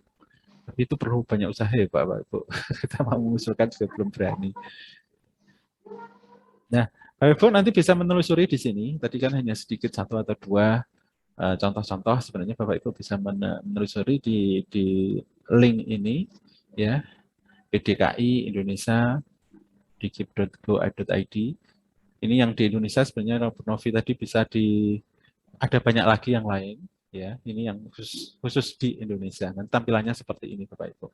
Tapi itu perlu banyak usaha ya Pak Ibu. Kita mau mengusulkan juga belum berani. Nah, Bapak Ibu nanti bisa menelusuri di sini. Tadi kan hanya sedikit 1 atau 2 contoh-contoh. Sebenarnya Bapak Ibu bisa menelusuri di link ini, ya, PDKI Indonesia dikip.go.id. Ini yang di Indonesia sebenarnya Robert Novi tadi bisa ada banyak lagi yang lain. Ya, ini yang khusus di Indonesia. Nanti tampilannya seperti ini, Bapak Ibu.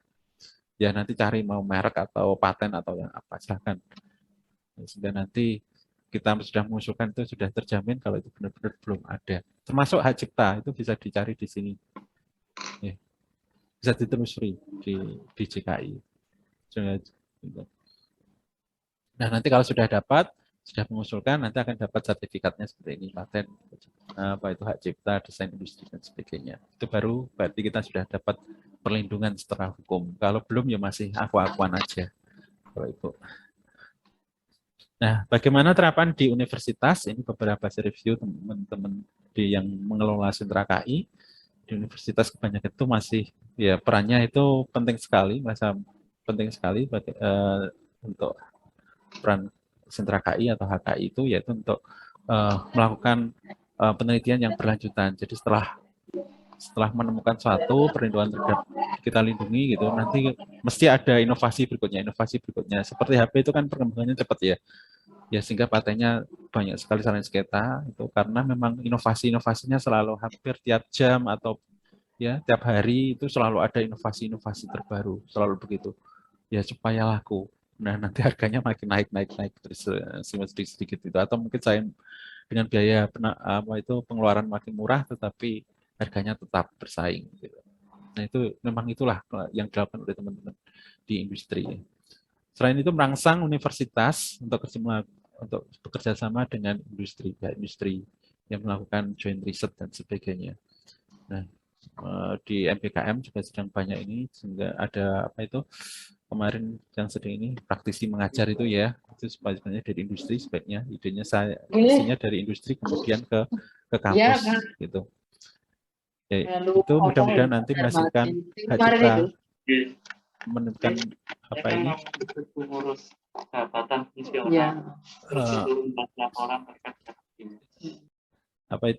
Ya, nanti cari mau merek atau paten atau yang apa, silahkan. Sehingga nanti kita sudah mengusulkan itu sudah terjamin kalau itu benar-benar belum ada. Termasuk hak cipta itu bisa dicari di sini. Ya. Bisa ditelusuri di JKI. Nah, nanti kalau sudah mengusulkan, nanti akan dapat sertifikatnya seperti ini, paten, apa itu hak cipta, desain industri dan sebagainya. Itu baru berarti kita sudah dapat perlindungan secara hukum. Kalau belum ya masih aku-akuan aja, Bapak Ibu. Nah, bagaimana terapan di universitas? Ini beberapa review teman-teman yang mengelola sentra KI. Di universitas kebanyakan itu masih, ya perannya itu penting sekali, merasa penting sekali untuk peran sentra KI atau HKI itu, yaitu untuk melakukan penelitian yang berlanjutan. Jadi setelah menemukan suatu perlindungan terhadap kita lindungi gitu, nanti mesti ada inovasi berikutnya. Seperti HP itu kan perkembangannya cepat ya. Ya sehingga patennya banyak sekali saling sengketa itu karena memang inovasinya selalu hampir tiap jam atau ya tiap hari itu selalu ada inovasi terbaru, selalu begitu. Ya supaya laku. Nah, nanti harganya makin naik terus sedikit itu, atau mungkin saya dengan biaya pengeluaran makin murah tetapi harganya tetap bersaing gitu. Nah, itu memang itulah yang dilakukan oleh teman-teman di industri. Selain itu merangsang universitas untuk bekerja sama dengan industri yang melakukan joint research dan sebagainya. Nah, di MPKM juga sedang banyak ini, sehingga ada kemarin yang sedang ini praktisi mengajar itu ya, itu sebenarnya dari industri, sebaiknya idenya dari industri kemudian ke kampus gitu. Ya, itu mudah-mudahan nanti menghasilkan hak cipta, menemukan ini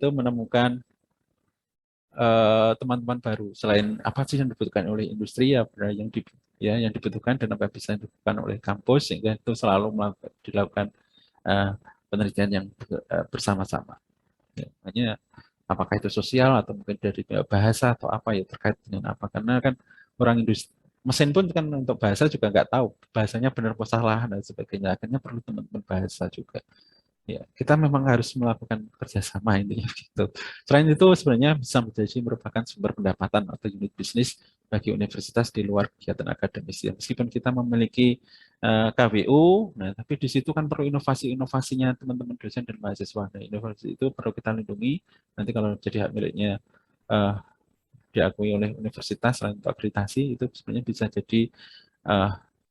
menemukan teman-teman baru. Selain apa sih yang dibutuhkan oleh industri, ya yang dibutuhkan dan apa bisa dibutuhkan oleh kampus, sehingga itu selalu dilakukan penelitian yang bersama-sama. Ya, hanya apakah itu sosial atau mungkin dari bahasa atau apa ya, terkait dengan apa, karena kan orang industri mesin pun kan untuk bahasa juga nggak tahu bahasanya benar atau salah dan sebagainya, akhirnya perlu teman-teman bahasa juga. Ya, kita memang harus melakukan kerjasama intinya gitu. Selain itu sebenarnya bisa merupakan sumber pendapatan atau unit bisnis bagi universitas di luar kegiatan akademis. Ya, meskipun kita memiliki KWU, nah tapi di situ kan perlu inovasinya teman-teman dosen dan mahasiswa. Nah, inovasi itu perlu kita lindungi. Nanti kalau jadi hak miliknya diakui oleh universitas selain untuk akreditasi, itu sebenarnya bisa jadi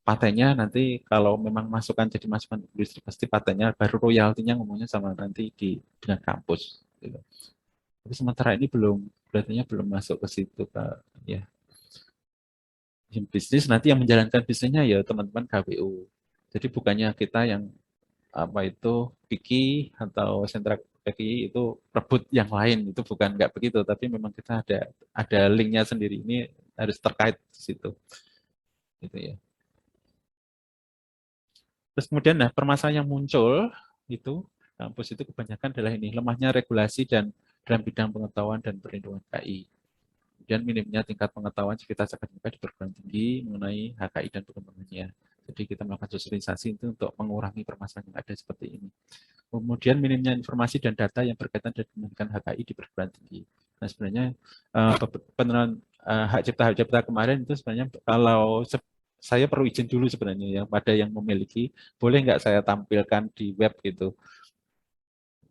patennya nanti kalau memang jadi masukan industri, pasti patennya baru royaltinya ngomongnya sama nanti dengan kampus gitu. Tapi sementara ini berarti belum masuk ke situ ya. Bisnis nanti yang menjalankan bisnisnya ya teman-teman KWU. Jadi bukannya kita yang PIKI atau sentra PIKI itu rebut yang lain, itu bukan, nggak begitu, tapi memang kita ada linknya sendiri, ini harus terkait di situ gitu ya. Terus kemudian permasalahan yang muncul itu kampus itu kebanyakan adalah ini, lemahnya regulasi dan dalam bidang pengetahuan dan perlindungan KI. Kemudian minimnya tingkat pengetahuan sekitar akademika di perguruan tinggi mengenai HKI dan perkembangannya. Jadi kita melakukan sosialisasi itu untuk mengurangi permasalahan yang ada seperti ini. Kemudian minimnya informasi dan data yang berkaitan dengan HKI di perguruan tinggi. Nah sebenarnya penerangan hak cipta kemarin itu sebenarnya kalau saya perlu izin dulu sebenarnya, yang pada yang memiliki, boleh nggak saya tampilkan di web gitu.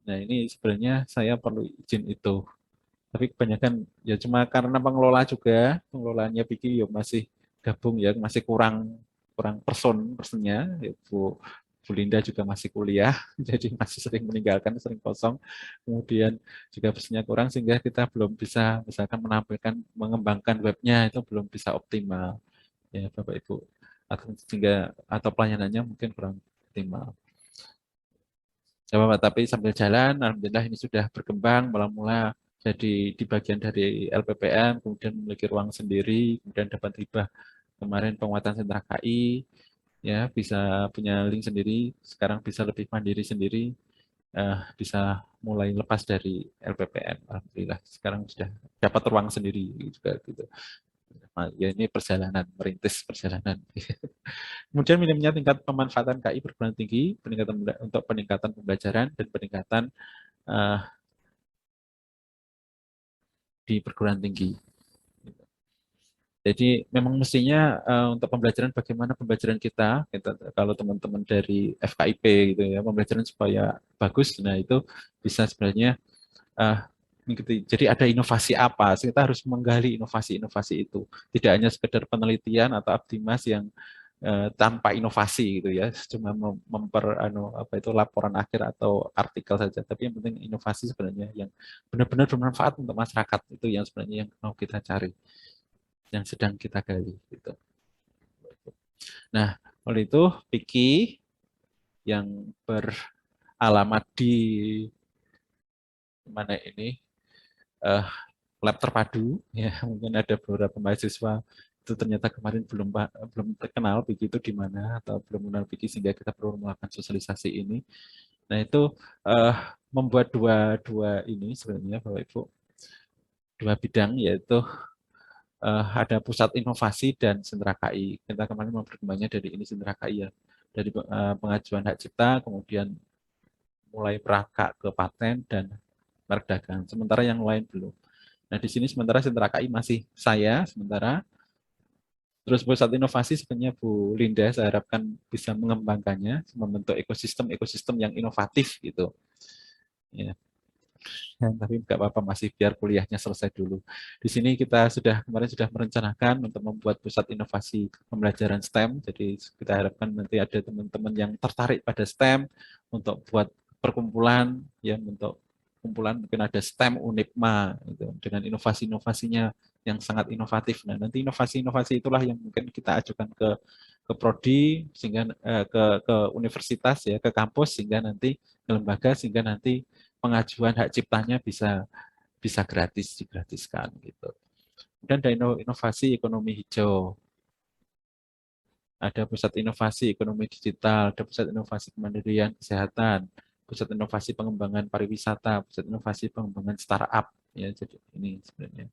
Nah ini sebenarnya saya perlu izin itu. Tapi kebanyakan ya cuma karena pengelolaannya PIKI ya masih gabung ya, masih kurang personnya. Ya, Bu Linda juga masih kuliah, jadi masih sering meninggalkan, sering kosong. Kemudian juga personnya kurang sehingga kita belum bisa misalkan mengembangkan webnya itu belum bisa optimal. Ya Bapak Ibu, atau pelayanannya mungkin kurang optimal. Bapak, tapi sambil jalan, alhamdulillah ini sudah berkembang, mula-mula jadi di bagian dari LPPM, kemudian memiliki ruang sendiri, kemudian dapat hibah kemarin penguatan sentra KI, ya bisa punya link sendiri, sekarang bisa lebih mandiri sendiri, bisa mulai lepas dari LPPM, alhamdulillah sekarang sudah dapat ruang sendiri juga gitu. Ya ini merintis perjalanan. Kemudian minimnya tingkat pemanfaatan KI perguruan tinggi, untuk peningkatan pembelajaran dan peningkatan di perguruan tinggi. Jadi memang mestinya untuk pembelajaran, bagaimana pembelajaran kita kalau teman-teman dari FKIP gitu ya, pembelajaran supaya bagus. Nah itu bisa sebenarnya Jadi ada inovasi apa? Kita harus menggali inovasi-inovasi itu. Tidak hanya sekedar penelitian atau Abdimas yang tanpa inovasi gitu ya, cuma laporan akhir atau artikel saja. Tapi yang penting inovasi sebenarnya yang benar-benar bermanfaat untuk masyarakat, itu yang sebenarnya yang mau kita cari, yang sedang kita gali gitu. Nah, oleh itu Piki yang beralamat di mana ini lab terpadu ya, mungkin ada beberapa mahasiswa itu ternyata kemarin belum terkenal Piki itu di mana atau belum mengenal Piki sehingga kita perlu melakukan sosialisasi ini. Nah itu membuat dua ini sebenarnya Bapak Ibu, dua bidang, yaitu ada pusat inovasi dan sentra KI. Kita kemarin memperkembangnya dari ini sentra KI ya, dari pengajuan hak cipta kemudian mulai perangkat ke paten dan merek dagang. Sementara yang lain belum. Nah, di sini sementara sentra KI masih saya, sementara terus pusat inovasi sebenarnya Bu Linda, saya harapkan bisa mengembangkannya, membentuk ekosistem yang inovatif gitu. Ya. Tapi nggak apa-apa, masih biar kuliahnya selesai dulu. Di sini kita kemarin sudah merencanakan untuk membuat pusat inovasi pembelajaran STEM. Jadi kita harapkan nanti ada teman-teman yang tertarik pada STEM untuk buat perkumpulan, ya, untuk kumpulan mungkin ada STEM Unipma gitu, dengan inovasi-inovasinya yang sangat inovatif. Nah, nanti inovasi-inovasi itulah yang mungkin kita ajukan ke prodi, sehingga ke universitas ya, ke kampus, sehingga nanti ke lembaga, sehingga nanti pengajuan hak ciptanya bisa digratiskan gitu. Kemudian ada inovasi ekonomi hijau, ada pusat inovasi ekonomi digital, ada pusat inovasi kemandirian kesehatan, pusat inovasi pengembangan pariwisata, pusat inovasi pengembangan startup ya. Jadi ini sebenarnya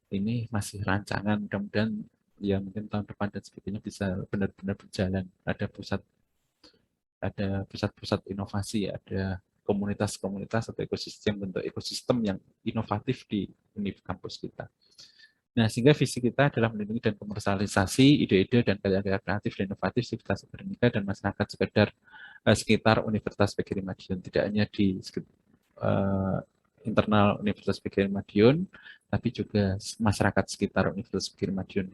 ini masih rancangan, mudah-mudahan ya mungkin tahun depan dan sebagainya bisa benar-benar berjalan. Ada pusat-pusat inovasi, ada komunitas-komunitas atau bentuk ekosistem yang inovatif di kampus kita. Nah, sehingga visi kita adalah melindungi dan komersialisasi ide-ide dan karya-karya kreatif dan inovatif Civitas Akademika dan masyarakat sekitar Universitas PGRI Madiun. Tidak hanya di internal Universitas PGRI Madiun, tapi juga masyarakat sekitar Universitas PGRI Madiun.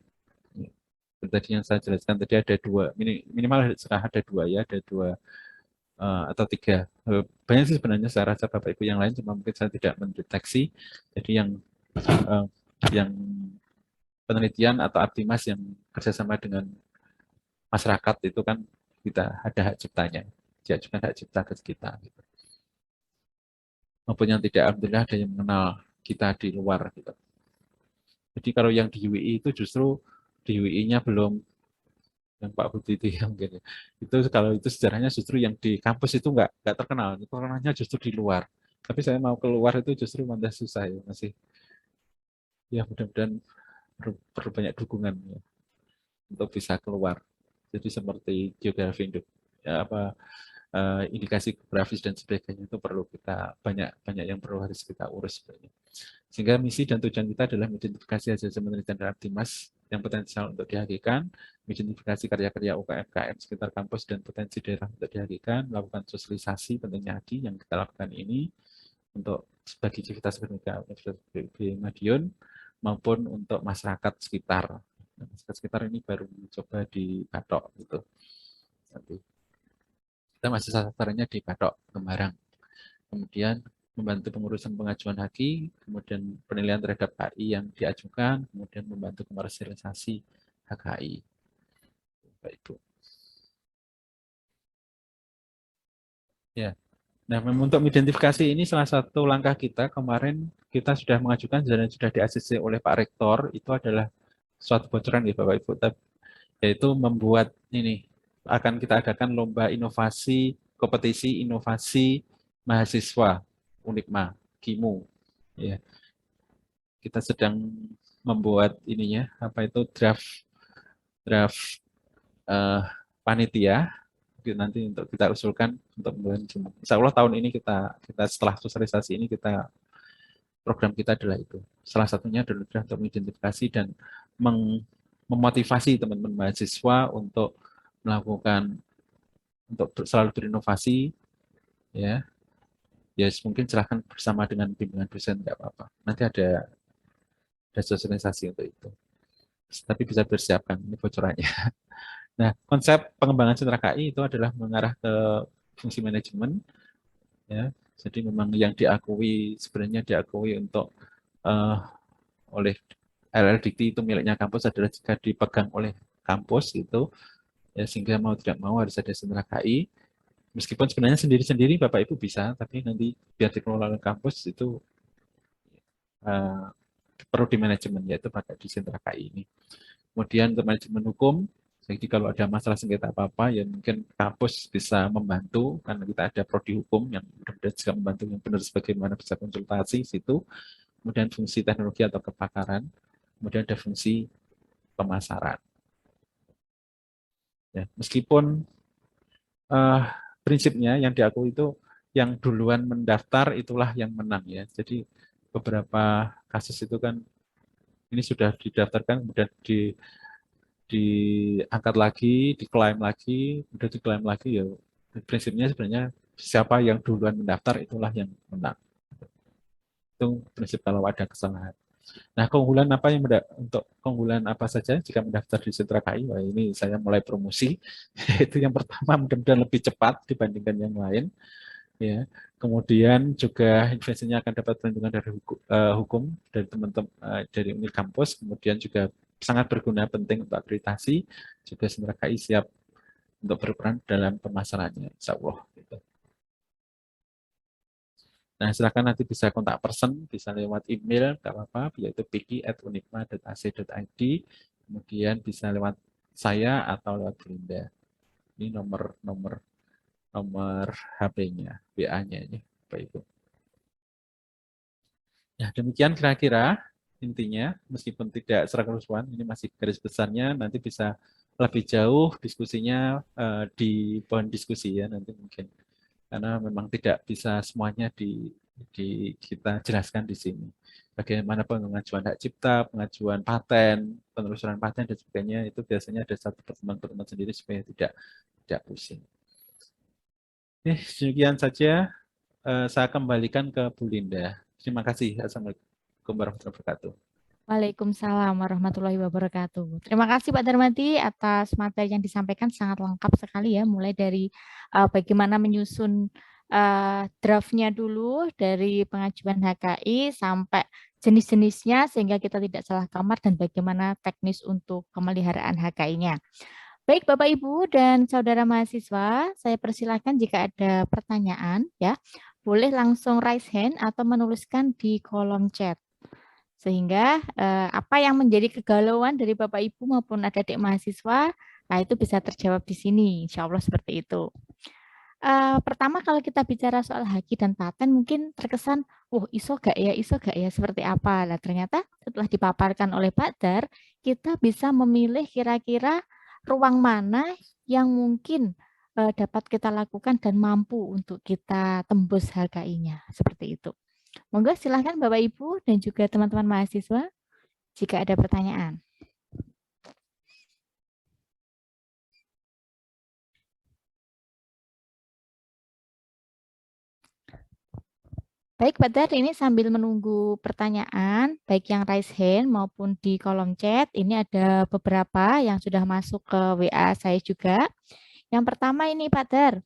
Tadi yang saya jelaskan tadi ada dua, minimal ada dua ya, ada dua atau tiga. Banyak sih sebenarnya saya rasa Bapak Ibu yang lain, cuma mungkin saya tidak mendeteksi. Jadi yang penelitian atau Abdimas yang kerjasama dengan masyarakat itu kan kita ada hak ciptanya, diajukan hak cipta ke kita. Gitu. Maupun yang tidak, alhamdulillah ada yang mengenal kita di luar. Gitu. Jadi kalau yang di UI itu justru di UI-nya belum, yang Pak Budi itu yang mungkin itu, kalau itu sejarahnya justru yang di kampus itu nggak terkenal, itu orangnya justru di luar. Tapi saya mau keluar itu justru malah susah ya, masih ya, mudah-mudahan perlu banyak dukungan ya, untuk bisa keluar. Jadi seperti geografi ya, indikasi geografis dan sebagainya itu perlu kita banyak yang perlu harus kita urus sebenarnya. Sehingga misi dan tujuan kita adalah mengidentifikasi hasil penelitian dan Abdimas yang potensial untuk dihakikan, mengidentifikasi karya-karya UKM-KM sekitar kampus dan potensi daerah untuk dihakikan, melakukan sosialisasi pentingnya ADI yang kita lakukan ini untuk sebagai Civitas Akademika Universitas PGRI Madiun maupun untuk masyarakat sekitar. Masyarakat sekitar ini baru coba di Batok gitu. Nanti kita masih sasarannya di Batok, Semarang. Kemudian membantu pengurusan pengajuan HAKI, kemudian penilaian terhadap HI yang diajukan, kemudian membantu komersialisasi hak HI. Bapak Ibu. Ya. Nah, untuk mengidentifikasi ini salah satu langkah kita kemarin kita sudah mengajukan dan sudah di-ACC oleh Pak Rektor, itu adalah suatu bocoran ya Bapak Ibu, yaitu membuat ini, akan kita adakan lomba inovasi, kompetisi inovasi mahasiswa Unipma, KIMU. Ya. Kita sedang membuat ininya, draft panitia nanti untuk kita usulkan untuk bulan Juni. Insya Allah tahun ini kita setelah sosialisasi ini program kita adalah itu. Salah satunya adalah untuk mengidentifikasi dan memotivasi teman-teman mahasiswa untuk melakukan, untuk selalu berinovasi, ya, ya mungkin silahkan bersama dengan bimbingan dosen, nggak apa-apa. Nanti ada sosialisasi untuk itu. Tapi bisa bersiapkan, ini bocorannya. Nah, konsep pengembangan sentra KI itu adalah mengarah ke fungsi manajemen, ya. Jadi memang yang diakui, sebenarnya diakui untuk oleh LLDT itu miliknya kampus adalah jika dipegang oleh kampus itu, ya, sehingga mau tidak mau harus ada sentra KI. Meskipun sebenarnya sendiri-sendiri Bapak Ibu bisa, tapi nanti biar dikelola oleh kampus itu perlu di manajemen, yaitu pakai di sentra KI ini. Kemudian untuk manajemen hukum, jadi kalau ada masalah sengketa apa-apa, ya mungkin kampus bisa membantu, karena kita ada prodi hukum yang mudah-mudahan juga membantu yang benar sebagaimana bisa konsultasi situ. Kemudian fungsi teknologi atau kepakaran, kemudian ada fungsi pemasaran. Ya, meskipun prinsipnya yang diakui itu yang duluan mendaftar itulah yang menang, ya. Jadi beberapa kasus itu kan ini sudah didaftarkan, kemudian diangkat lagi, diklaim lagi, kemudian diklaim lagi, ya prinsipnya sebenarnya siapa yang duluan mendaftar itulah yang menang. Itu prinsip kalau ada kesalahan. Nah, keunggulan apa yang untuk keunggulan apa saja jika mendaftar di sentra KI? Wah, ini saya mulai promosi. Itu yang pertama, mudah-mudahan lebih cepat dibandingkan yang lain. Ya, kemudian juga investasinya akan dapat perlindungan dari hukum dari teman-teman dari unit kampus, kemudian juga sangat berguna penting untuk akreditasi, juga sentra KI siap untuk berperan dalam pemasarannya, insya Allah. Gitu. Nah, silakan nanti bisa kontak person, bisa lewat email, nggak apa-apa, yaitu piki@unipma.ac.id, kemudian bisa lewat saya atau lewat Belinda. Ini nomor HP-nya, WA-nya ini, Bapak Ibu. Ya, demikian kira-kira intinya, meskipun tidak secara keseluruhan, ini masih garis besarnya, nanti bisa lebih jauh diskusinya di pohon diskusi ya nanti mungkin. Karena memang tidak bisa semuanya kita jelaskan di sini. Bagaimana pengajuan hak cipta, pengajuan paten, penelusuran paten dan sebagainya, itu biasanya ada satu pertemuan sendiri supaya tidak pusing. Oke, demikian saja. Saya kembalikan ke Bu Linda. Terima kasih. Assalamualaikum warahmatullahi wabarakatuh. Waalaikumsalam warahmatullahi wabarakatuh. Terima kasih Pak Darmadi atas materi yang disampaikan, sangat lengkap sekali ya, mulai dari bagaimana menyusun draftnya dulu dari pengajuan HKI sampai jenis-jenisnya sehingga kita tidak salah kamar dan bagaimana teknis untuk pemeliharaan HKI-nya. Baik Bapak Ibu dan saudara mahasiswa, saya persilahkan jika ada pertanyaan ya, boleh langsung raise hand atau menuliskan di kolom chat. Sehingga apa yang menjadi kegalauan dari Bapak Ibu maupun adik-adik mahasiswa, nah itu bisa terjawab di sini, insya Allah seperti itu. Pertama kalau kita bicara soal haki dan paten mungkin terkesan, iso gak ya, seperti apa. Nah ternyata setelah dipaparkan oleh Pak Dar, kita bisa memilih kira-kira ruang mana yang mungkin dapat kita lakukan dan mampu untuk kita tembus HKI-nya, seperti itu. Monggo silahkan Bapak Ibu dan juga teman-teman mahasiswa jika ada pertanyaan. Baik Pak Dar, ini sambil menunggu pertanyaan, baik yang raise hand maupun di kolom chat, ini ada beberapa yang sudah masuk ke WA saya juga. Yang pertama ini Pak Dar,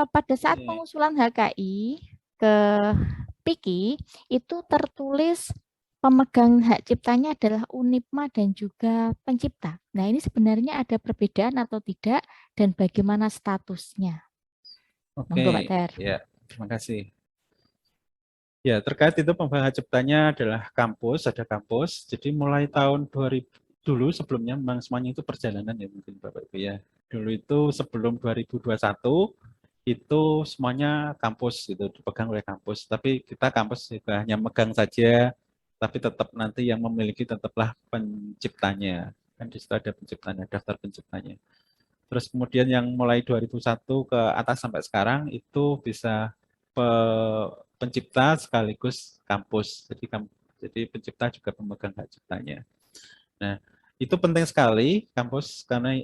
pada saat pengusulan HKI ke PIKI, itu tertulis pemegang hak ciptanya adalah Unipma dan juga pencipta. Nah, ini sebenarnya ada perbedaan atau tidak dan bagaimana statusnya? Oke, Monggo, Pak Dar. Ya, terima kasih. Ya, terkait itu pemegang hak ciptanya adalah kampus, ada kampus. Jadi mulai tahun 2000 dulu sebelumnya memang semuanya itu perjalanan ya mungkin Bapak Ibu ya. Dulu itu sebelum 2021 itu semuanya kampus gitu, dipegang oleh kampus. Tapi kita kampus juga hanya megang saja, tapi tetap nanti yang memiliki tetaplah penciptanya. Kan di situ ada penciptanya, daftar penciptanya. Terus kemudian yang mulai 2001 ke atas sampai sekarang itu bisa pencipta sekaligus kampus. Jadi pencipta juga pemegang hak ciptanya. Nah, itu penting sekali kampus karena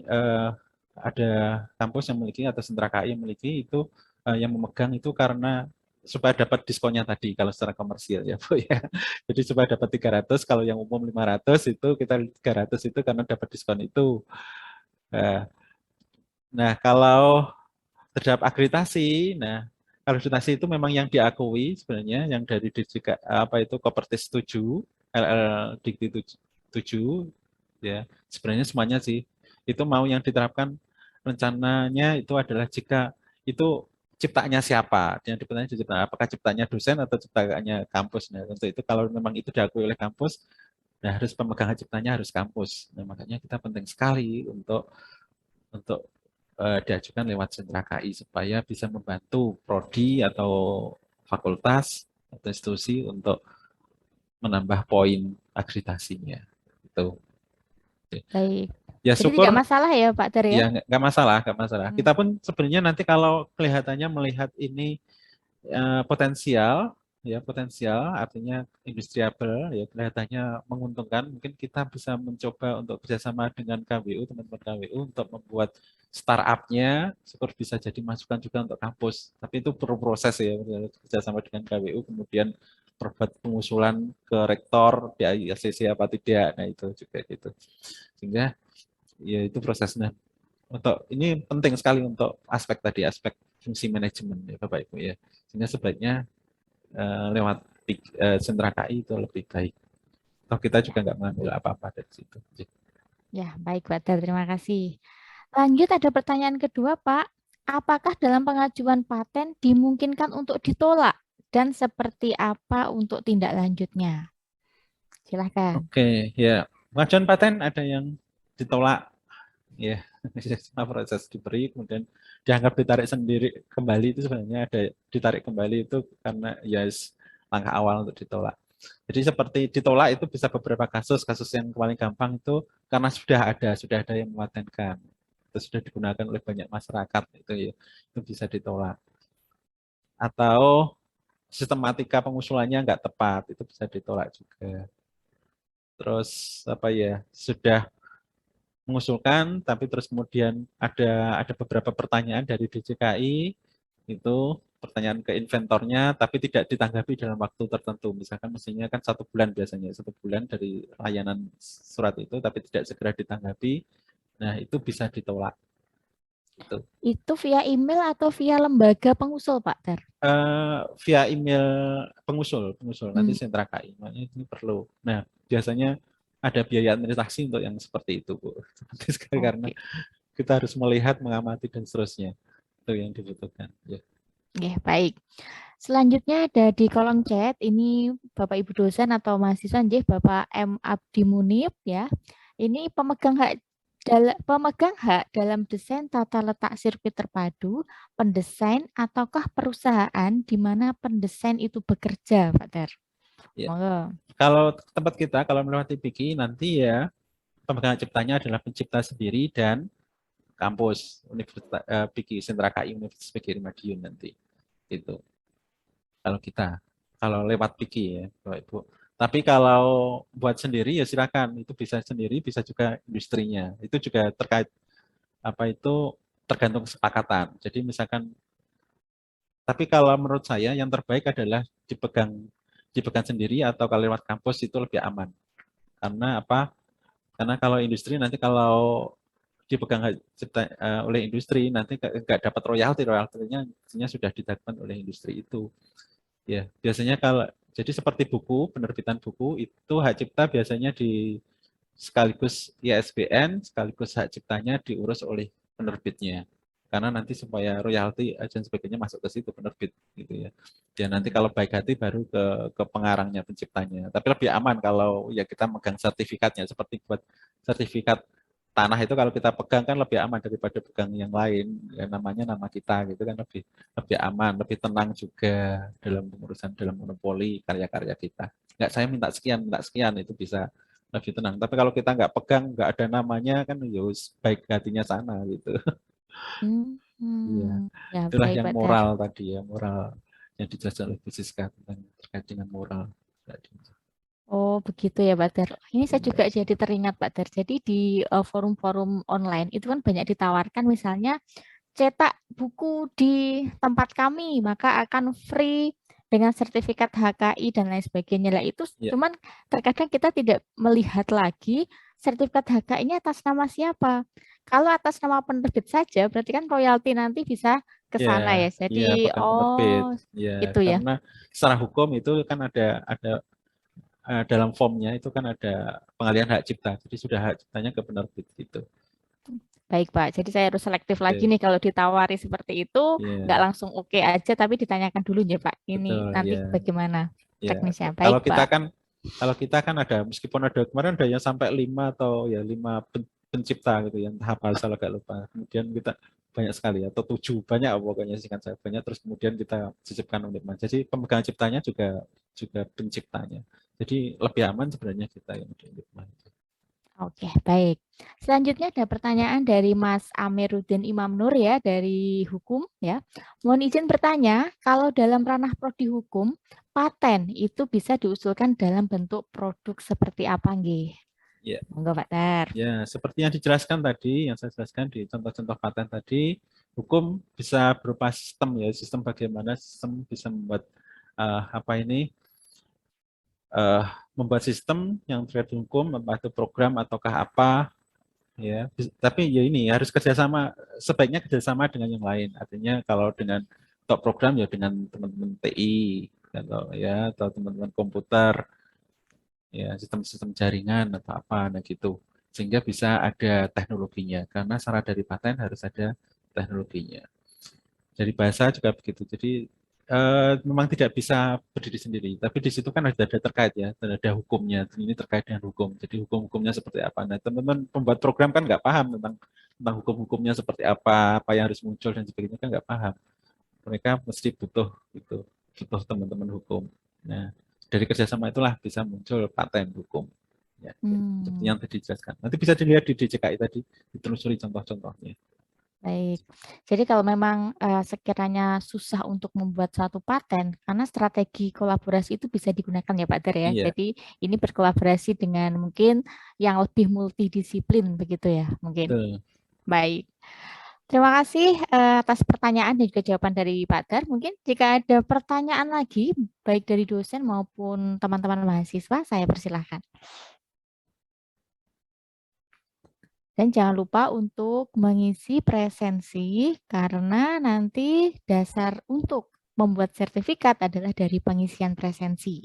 ada kampus yang memiliki atau sentra KI yang memiliki itu yang memegang itu karena supaya dapat diskonnya tadi kalau secara komersial ya Bu ya. Jadi supaya dapat 300, kalau yang umum 500 itu kita 300 itu karena dapat diskon itu. Nah, kalau terhadap akreditasi, nah akreditasi itu memang yang diakui sebenarnya yang dari DJK apa itu Kopertis 7, LL Dikti 7 ya. Sebenarnya semuanya sih itu mau yang diterapkan rencananya itu adalah jika itu ciptanya siapa, yang dipertanyakan cipta, apakah ciptanya dosen atau ciptanya kampus. Nah, untuk itu kalau memang itu diakui oleh kampus, nah harus pemegang hak ciptanya harus kampus. Nah, makanya kita penting sekali untuk diajukan lewat sentra KI supaya bisa membantu prodi atau fakultas atau institusi untuk menambah poin akreditasinya. Itu. Baik. Ya Jadi syukur. tidak masalah ya Pak Ter ya? Ya nggak masalah, nggak masalah. Kita pun sebenarnya nanti kalau kelihatannya melihat ini potensial, ya potensial artinya industriable, ya kelihatannya menguntungkan. Mungkin kita bisa mencoba untuk bekerjasama dengan KWU, teman-teman KWU untuk membuat startup-nya, syukur bisa jadi masukan juga untuk kampus. Tapi itu perlu proses ya, bekerjasama dengan KWU, kemudian berbuat pengusulan ke rektor di IACC apa tidak, nah itu juga gitu. Sehingga ya itu prosesnya. Untuk ini penting sekali untuk aspek tadi, aspek fungsi manajemen ya Bapak Ibu ya. Sehingga sebaiknya lewat sentra KI itu lebih baik. Toh kita juga nggak mengambil apa-apa dari situ. Ya, baik Pak Ter, terima kasih. Lanjut ada pertanyaan kedua Pak. Apakah dalam pengajuan paten dimungkinkan untuk ditolak dan seperti apa untuk tindak lanjutnya? Silahkan. Oke, ya. Pengajuan paten ada yang ditolak ya. Semua proses diberi kemudian dianggap ditarik sendiri kembali itu sebenarnya ada ditarik kembali itu karena ya langkah awal untuk ditolak. Jadi seperti ditolak itu bisa beberapa kasus yang paling gampang itu karena sudah ada yang mematenkan. Itu sudah digunakan oleh banyak masyarakat itu ya, itu bisa ditolak. Atau sistematika pengusulannya nggak tepat, itu bisa ditolak juga. Terus apa ya, sudah mengusulkan tapi terus kemudian ada beberapa pertanyaan dari DJKI itu pertanyaan ke inventornya tapi tidak ditanggapi dalam waktu tertentu, misalkan mestinya kan 1 bulan biasanya 1 bulan dari layanan surat itu tapi tidak segera ditanggapi, nah itu bisa ditolak. Itu via email atau via lembaga pengusul Pak Ter? Via email pengusul nanti sentra KI, makanya ini perlu. Nah biasanya ada biaya administrasi untuk yang seperti itu Bu. Karena kita harus melihat, mengamati dan seterusnya. Itu yang dibutuhkan. Ya. Oke, baik. Selanjutnya ada di kolom chat, ini Bapak Ibu dosen atau mahasiswa, Bapak M. Abdi Munib ya. Ini pemegang hak dalam desain tata letak sirkuit terpadu, pendesain ataukah perusahaan di mana pendesain itu bekerja, Pak Ter? Ya. Kalau tempat kita, kalau melewati PIKI nanti ya pemegang ciptanya adalah pencipta sendiri dan kampus Universitas PIKI Sentra KI Universitas PGRI Madiun nanti itu. Kalau lewat PIKI ya Bapak Ibu. Tapi kalau buat sendiri ya silakan, itu bisa sendiri, bisa juga industrinya. Itu juga terkait apa itu tergantung kesepakatan. Jadi misalkan, tapi kalau menurut saya yang terbaik adalah dipegang sendiri atau kalau lewat kampus itu lebih aman. Karena apa? Karena kalau industri nanti kalau dipegang oleh industri nanti nggak dapat royaltinya sudah didapat oleh industri itu. Ya, biasanya kalau jadi seperti buku, penerbitan buku itu hak cipta biasanya sekaligus ISBN, sekaligus hak ciptanya diurus oleh penerbitnya. Karena nanti supaya royalti dan sebagainya masuk ke situ penerbit gitu ya. Dan nanti kalau baik hati baru ke pengarangnya, penciptanya. Tapi lebih aman kalau ya kita megang sertifikatnya, seperti buat sertifikat tanah itu kalau kita pegang kan lebih aman daripada pegang yang lain. Ya, namanya nama kita gitu kan lebih aman, lebih tenang juga dalam pengurusan, dalam monopoli karya-karya kita. Nggak saya minta sekian itu bisa lebih tenang. Tapi kalau kita nggak pegang, nggak ada namanya kan ya baik hatinya sana gitu. Ya, itulah baik, yang Pak moral tadi ya, moral yang dijelaskan oleh Bu Siska terkait dengan moral. Oh begitu ya Pak Ter. Ini saya juga jadi teringat Pak Ter. Jadi di forum-forum online itu kan banyak ditawarkan misalnya cetak buku di tempat kami, maka akan free dengan sertifikat HKI dan lain sebagainya. Lah itu cuman terkadang kita tidak melihat lagi sertifikat HKI-nya atas nama siapa. Kalau atas nama penerbit saja, berarti kan royalti nanti bisa ke sana ya. Jadi itu ya. Karena secara hukum itu kan ada dalam formnya itu kan ada pengalihan hak cipta. Jadi sudah hak ciptanya ke penerbit gitu. Baik Pak, jadi saya harus selektif lagi nih kalau ditawari seperti itu, nggak langsung oke aja, tapi ditanyakan dulu ya Pak, ini nanti bagaimana teknisnya. Baik Kalau kita kan ada, meskipun ada kemarin ada yang sampai 5 atau ya 5 pencipta gitu yang hafal salah gak lupa. Kemudian kita banyak sekali atau 7 banyak pokoknya singkat saya banyak, terus kemudian kita sisipkan Unitman. Jadi pemegang ciptanya juga penciptanya. Jadi lebih aman sebenarnya kita yang di Unitman. Oke, baik. Selanjutnya ada pertanyaan dari Mas Amiruddin Imam Nur ya, dari hukum ya. Mohon izin bertanya, kalau dalam ranah prodi hukum, paten itu bisa diusulkan dalam bentuk produk seperti apa nggih? Ya. Monggo Pak Dar. Ya, seperti yang dijelaskan tadi, yang saya jelaskan di contoh-contoh paten tadi, hukum bisa berupa sistem ya, sistem bagaimana sistem bisa membuat membuat sistem yang terkait hukum, entah itu program ataukah apa, ya. Tapi ya ini harus kerjasama, sebaiknya kerjasama dengan yang lain. Artinya kalau dengan top program ya dengan teman-teman TI, atau teman-teman komputer, ya sistem-sistem jaringan atau apa, nah gitu. Sehingga bisa ada teknologinya. Karena syarat dari paten harus ada teknologinya. Dari bahasa juga begitu. Jadi memang tidak bisa berdiri sendiri, tapi di situ kan ada terkait ya, ada hukumnya. Ini terkait dengan hukum. Jadi hukum-hukumnya seperti apa. Nah, teman-teman pembuat program kan nggak paham tentang hukum-hukumnya seperti apa yang harus muncul dan sebagainya kan nggak paham. Mereka mesti butuh teman-teman hukum. Nah, dari kerjasama itulah bisa muncul paten hukum. Ya, seperti yang tadi dijelaskan. Nanti bisa dilihat di DJKI tadi, ditelusuri contoh-contohnya. Baik, jadi kalau memang sekiranya susah untuk membuat suatu paten, karena strategi kolaborasi itu bisa digunakan ya Pak Dar ya. Iya. Jadi ini berkolaborasi dengan mungkin yang lebih multidisiplin begitu ya mungkin. Betul. Baik, terima kasih atas pertanyaan dan juga jawaban dari Pak Dar. Mungkin jika ada pertanyaan lagi, baik dari dosen maupun teman-teman mahasiswa, saya persilahkan. Dan jangan lupa untuk mengisi presensi karena nanti dasar untuk membuat sertifikat adalah dari pengisian presensi.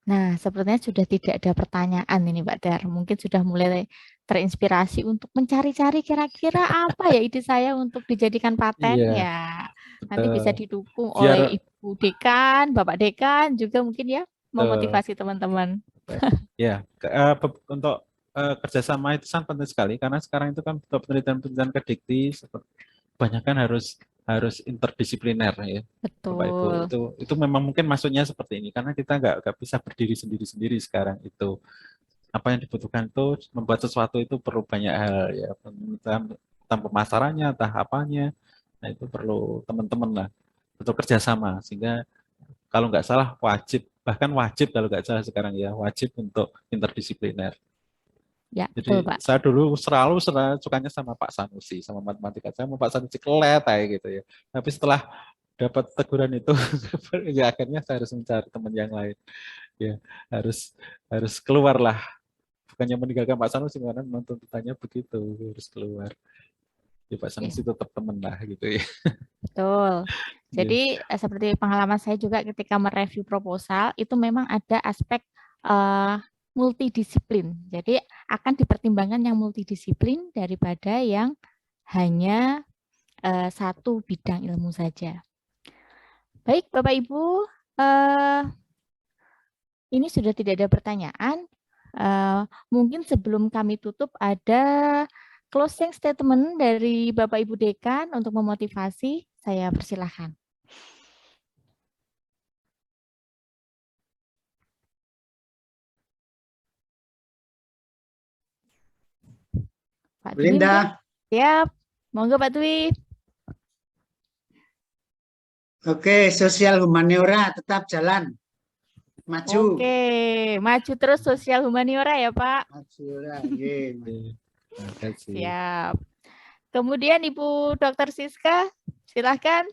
Nah, sepertinya sudah tidak ada pertanyaan ini Pak Dar. Mungkin sudah mulai terinspirasi untuk mencari-cari kira-kira apa ya ide saya untuk dijadikan paten. Ya, nanti bisa didukung oleh Ibu Dekan, Bapak Dekan juga mungkin ya. Memotivasi teman-teman. Ya, untuk kerjasama itu sangat penting sekali karena sekarang itu kan penelitian-penelitian kedikti kebanyakan harus interdisipliner ya. Betul. Bapak Ibu itu memang mungkin maksudnya seperti ini karena kita nggak bisa berdiri sendiri sekarang itu. Apa yang dibutuhkan itu membuat sesuatu itu perlu banyak hal ya, tentang pemasarannya, entah apanya. Nah itu perlu teman-teman lah, betul kerjasama sehingga kalau nggak salah bahkan wajib kalau nggak salah sekarang ya, wajib untuk interdisipliner. Ya, jadi betul, Pak. Saya dulu selalu sukanya sama Pak Sanusi, sama matematika. Saya mau Pak Sanusi kelet aja gitu ya. Tapi setelah dapat teguran itu, ya akhirnya saya harus mencari teman yang lain. Ya, harus keluar lah. Bukannya meninggalkan Pak Sanusi, karena memang tuntutannya begitu, harus keluar. Ya, Pak Sanusi tetap teman lah gitu ya. Betul. Jadi seperti pengalaman saya juga ketika mereview proposal, itu memang ada aspek multidisiplin. Jadi akan dipertimbangkan yang multidisiplin daripada yang hanya satu bidang ilmu saja. Baik, Bapak Ibu, ini sudah tidak ada pertanyaan. Mungkin sebelum kami tutup ada closing statement dari Bapak Ibu Dekan untuk memotivasi. Saya persilahkan. Pak Dwi, Linda. Siap. Monggo Pak Dwi. Oke, sosial humaniora tetap jalan. Maju. Oke, maju terus sosial humaniora ya Pak. Maju lah, nggih. Terima kasih. Siap. Kemudian Ibu Dr. Siska, silahkan.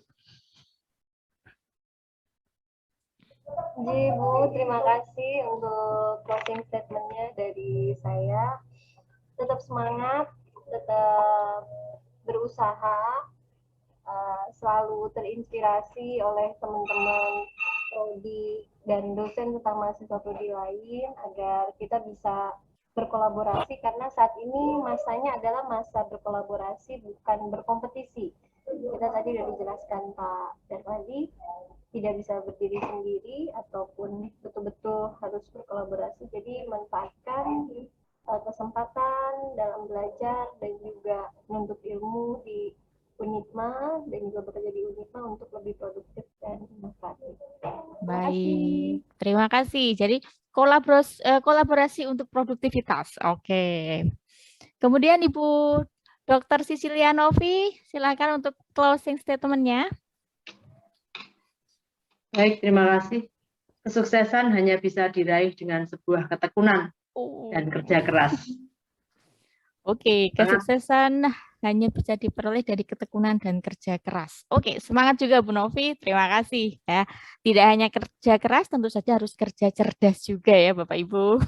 Bu, terima kasih untuk closing statement-nya dari saya. Tetap semangat, tetap berusaha, selalu terinspirasi oleh teman-teman prodi dan dosen serta mahasiswa prodi lain agar kita bisa berkolaborasi, karena saat ini masanya adalah masa berkolaborasi bukan berkompetisi. Kita tadi sudah dijelaskan Pak Darmadi, tidak bisa berdiri sendiri ataupun betul-betul harus berkolaborasi. Jadi manfaatkan kesempatan dalam belajar dan juga menuntut ilmu di Unitma dan juga bekerja di Unitma untuk lebih produktif dan inovatif. Baik, terima kasih. Jadi kolaborasi untuk produktivitas. Oke. Kemudian Ibu Dr. Sisilia Novi, silakan untuk closing statement-nya. Baik, terima kasih. Kesuksesan hanya bisa diraih dengan sebuah ketekunan dan kerja keras. Oke, kesuksesan hanya bisa diperoleh dari ketekunan dan kerja keras. Oke, semangat juga Bu Novi, terima kasih ya. Tidak hanya kerja keras, tentu saja harus kerja cerdas juga ya Bapak Ibu.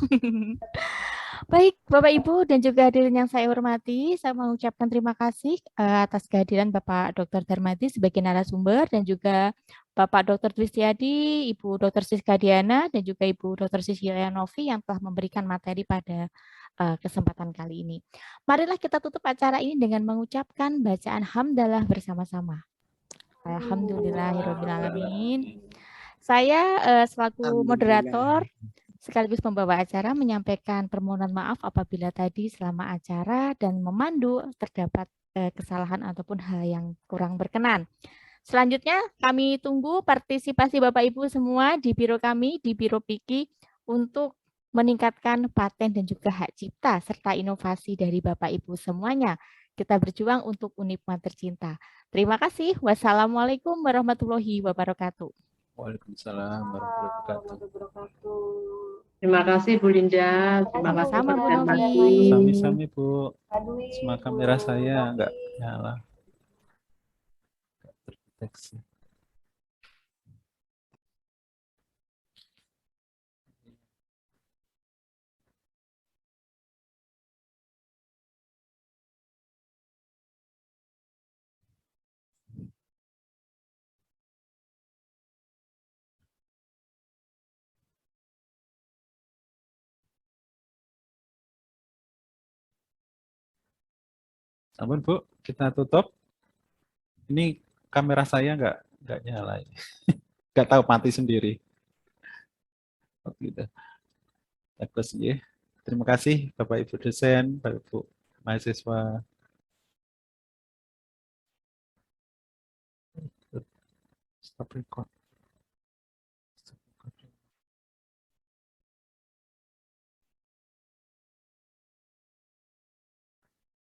Baik, Bapak Ibu dan juga hadirin yang saya hormati, saya mengucapkan terima kasih atas kehadiran Bapak Dr. Darmadi sebagai narasumber dan juga Bapak Dr. Tristiadi, Ibu Dr. Siska Diana dan juga Ibu Dr. Sisilia Novi yang telah memberikan materi pada kesempatan kali ini. Marilah kita tutup acara ini dengan mengucapkan bacaan hamdalah bersama-sama. Alhamdulillahirrahmanirrahim. Saya selaku moderator sekaligus pembawa acara menyampaikan permohonan maaf apabila tadi selama acara dan memandu terdapat kesalahan ataupun hal yang kurang berkenan. Selanjutnya kami tunggu partisipasi Bapak Ibu semua di biro kami, di Biro Piki untuk meningkatkan paten dan juga hak cipta serta inovasi dari Bapak Ibu semuanya. Kita berjuang untuk Unipma tercinta. Terima kasih. Wassalamualaikum warahmatullahi wabarakatuh. Waalaikumsalam warahmatullahi wabarakatuh. Terima kasih Bu Linda. Terima kasih Sama Bu Dr. Novi. Darmadi. Sami-sami Bu. Semua kamera saya enggak nyala. Terdeteksi. Ampun Bu, kita tutup. Ini kamera saya nggak nyala ini. Nggak tahu mati sendiri. Oh, gitu. Bagus ya. Terima kasih Bapak Ibu dosen, Bapak Ibu mahasiswa. Stop record.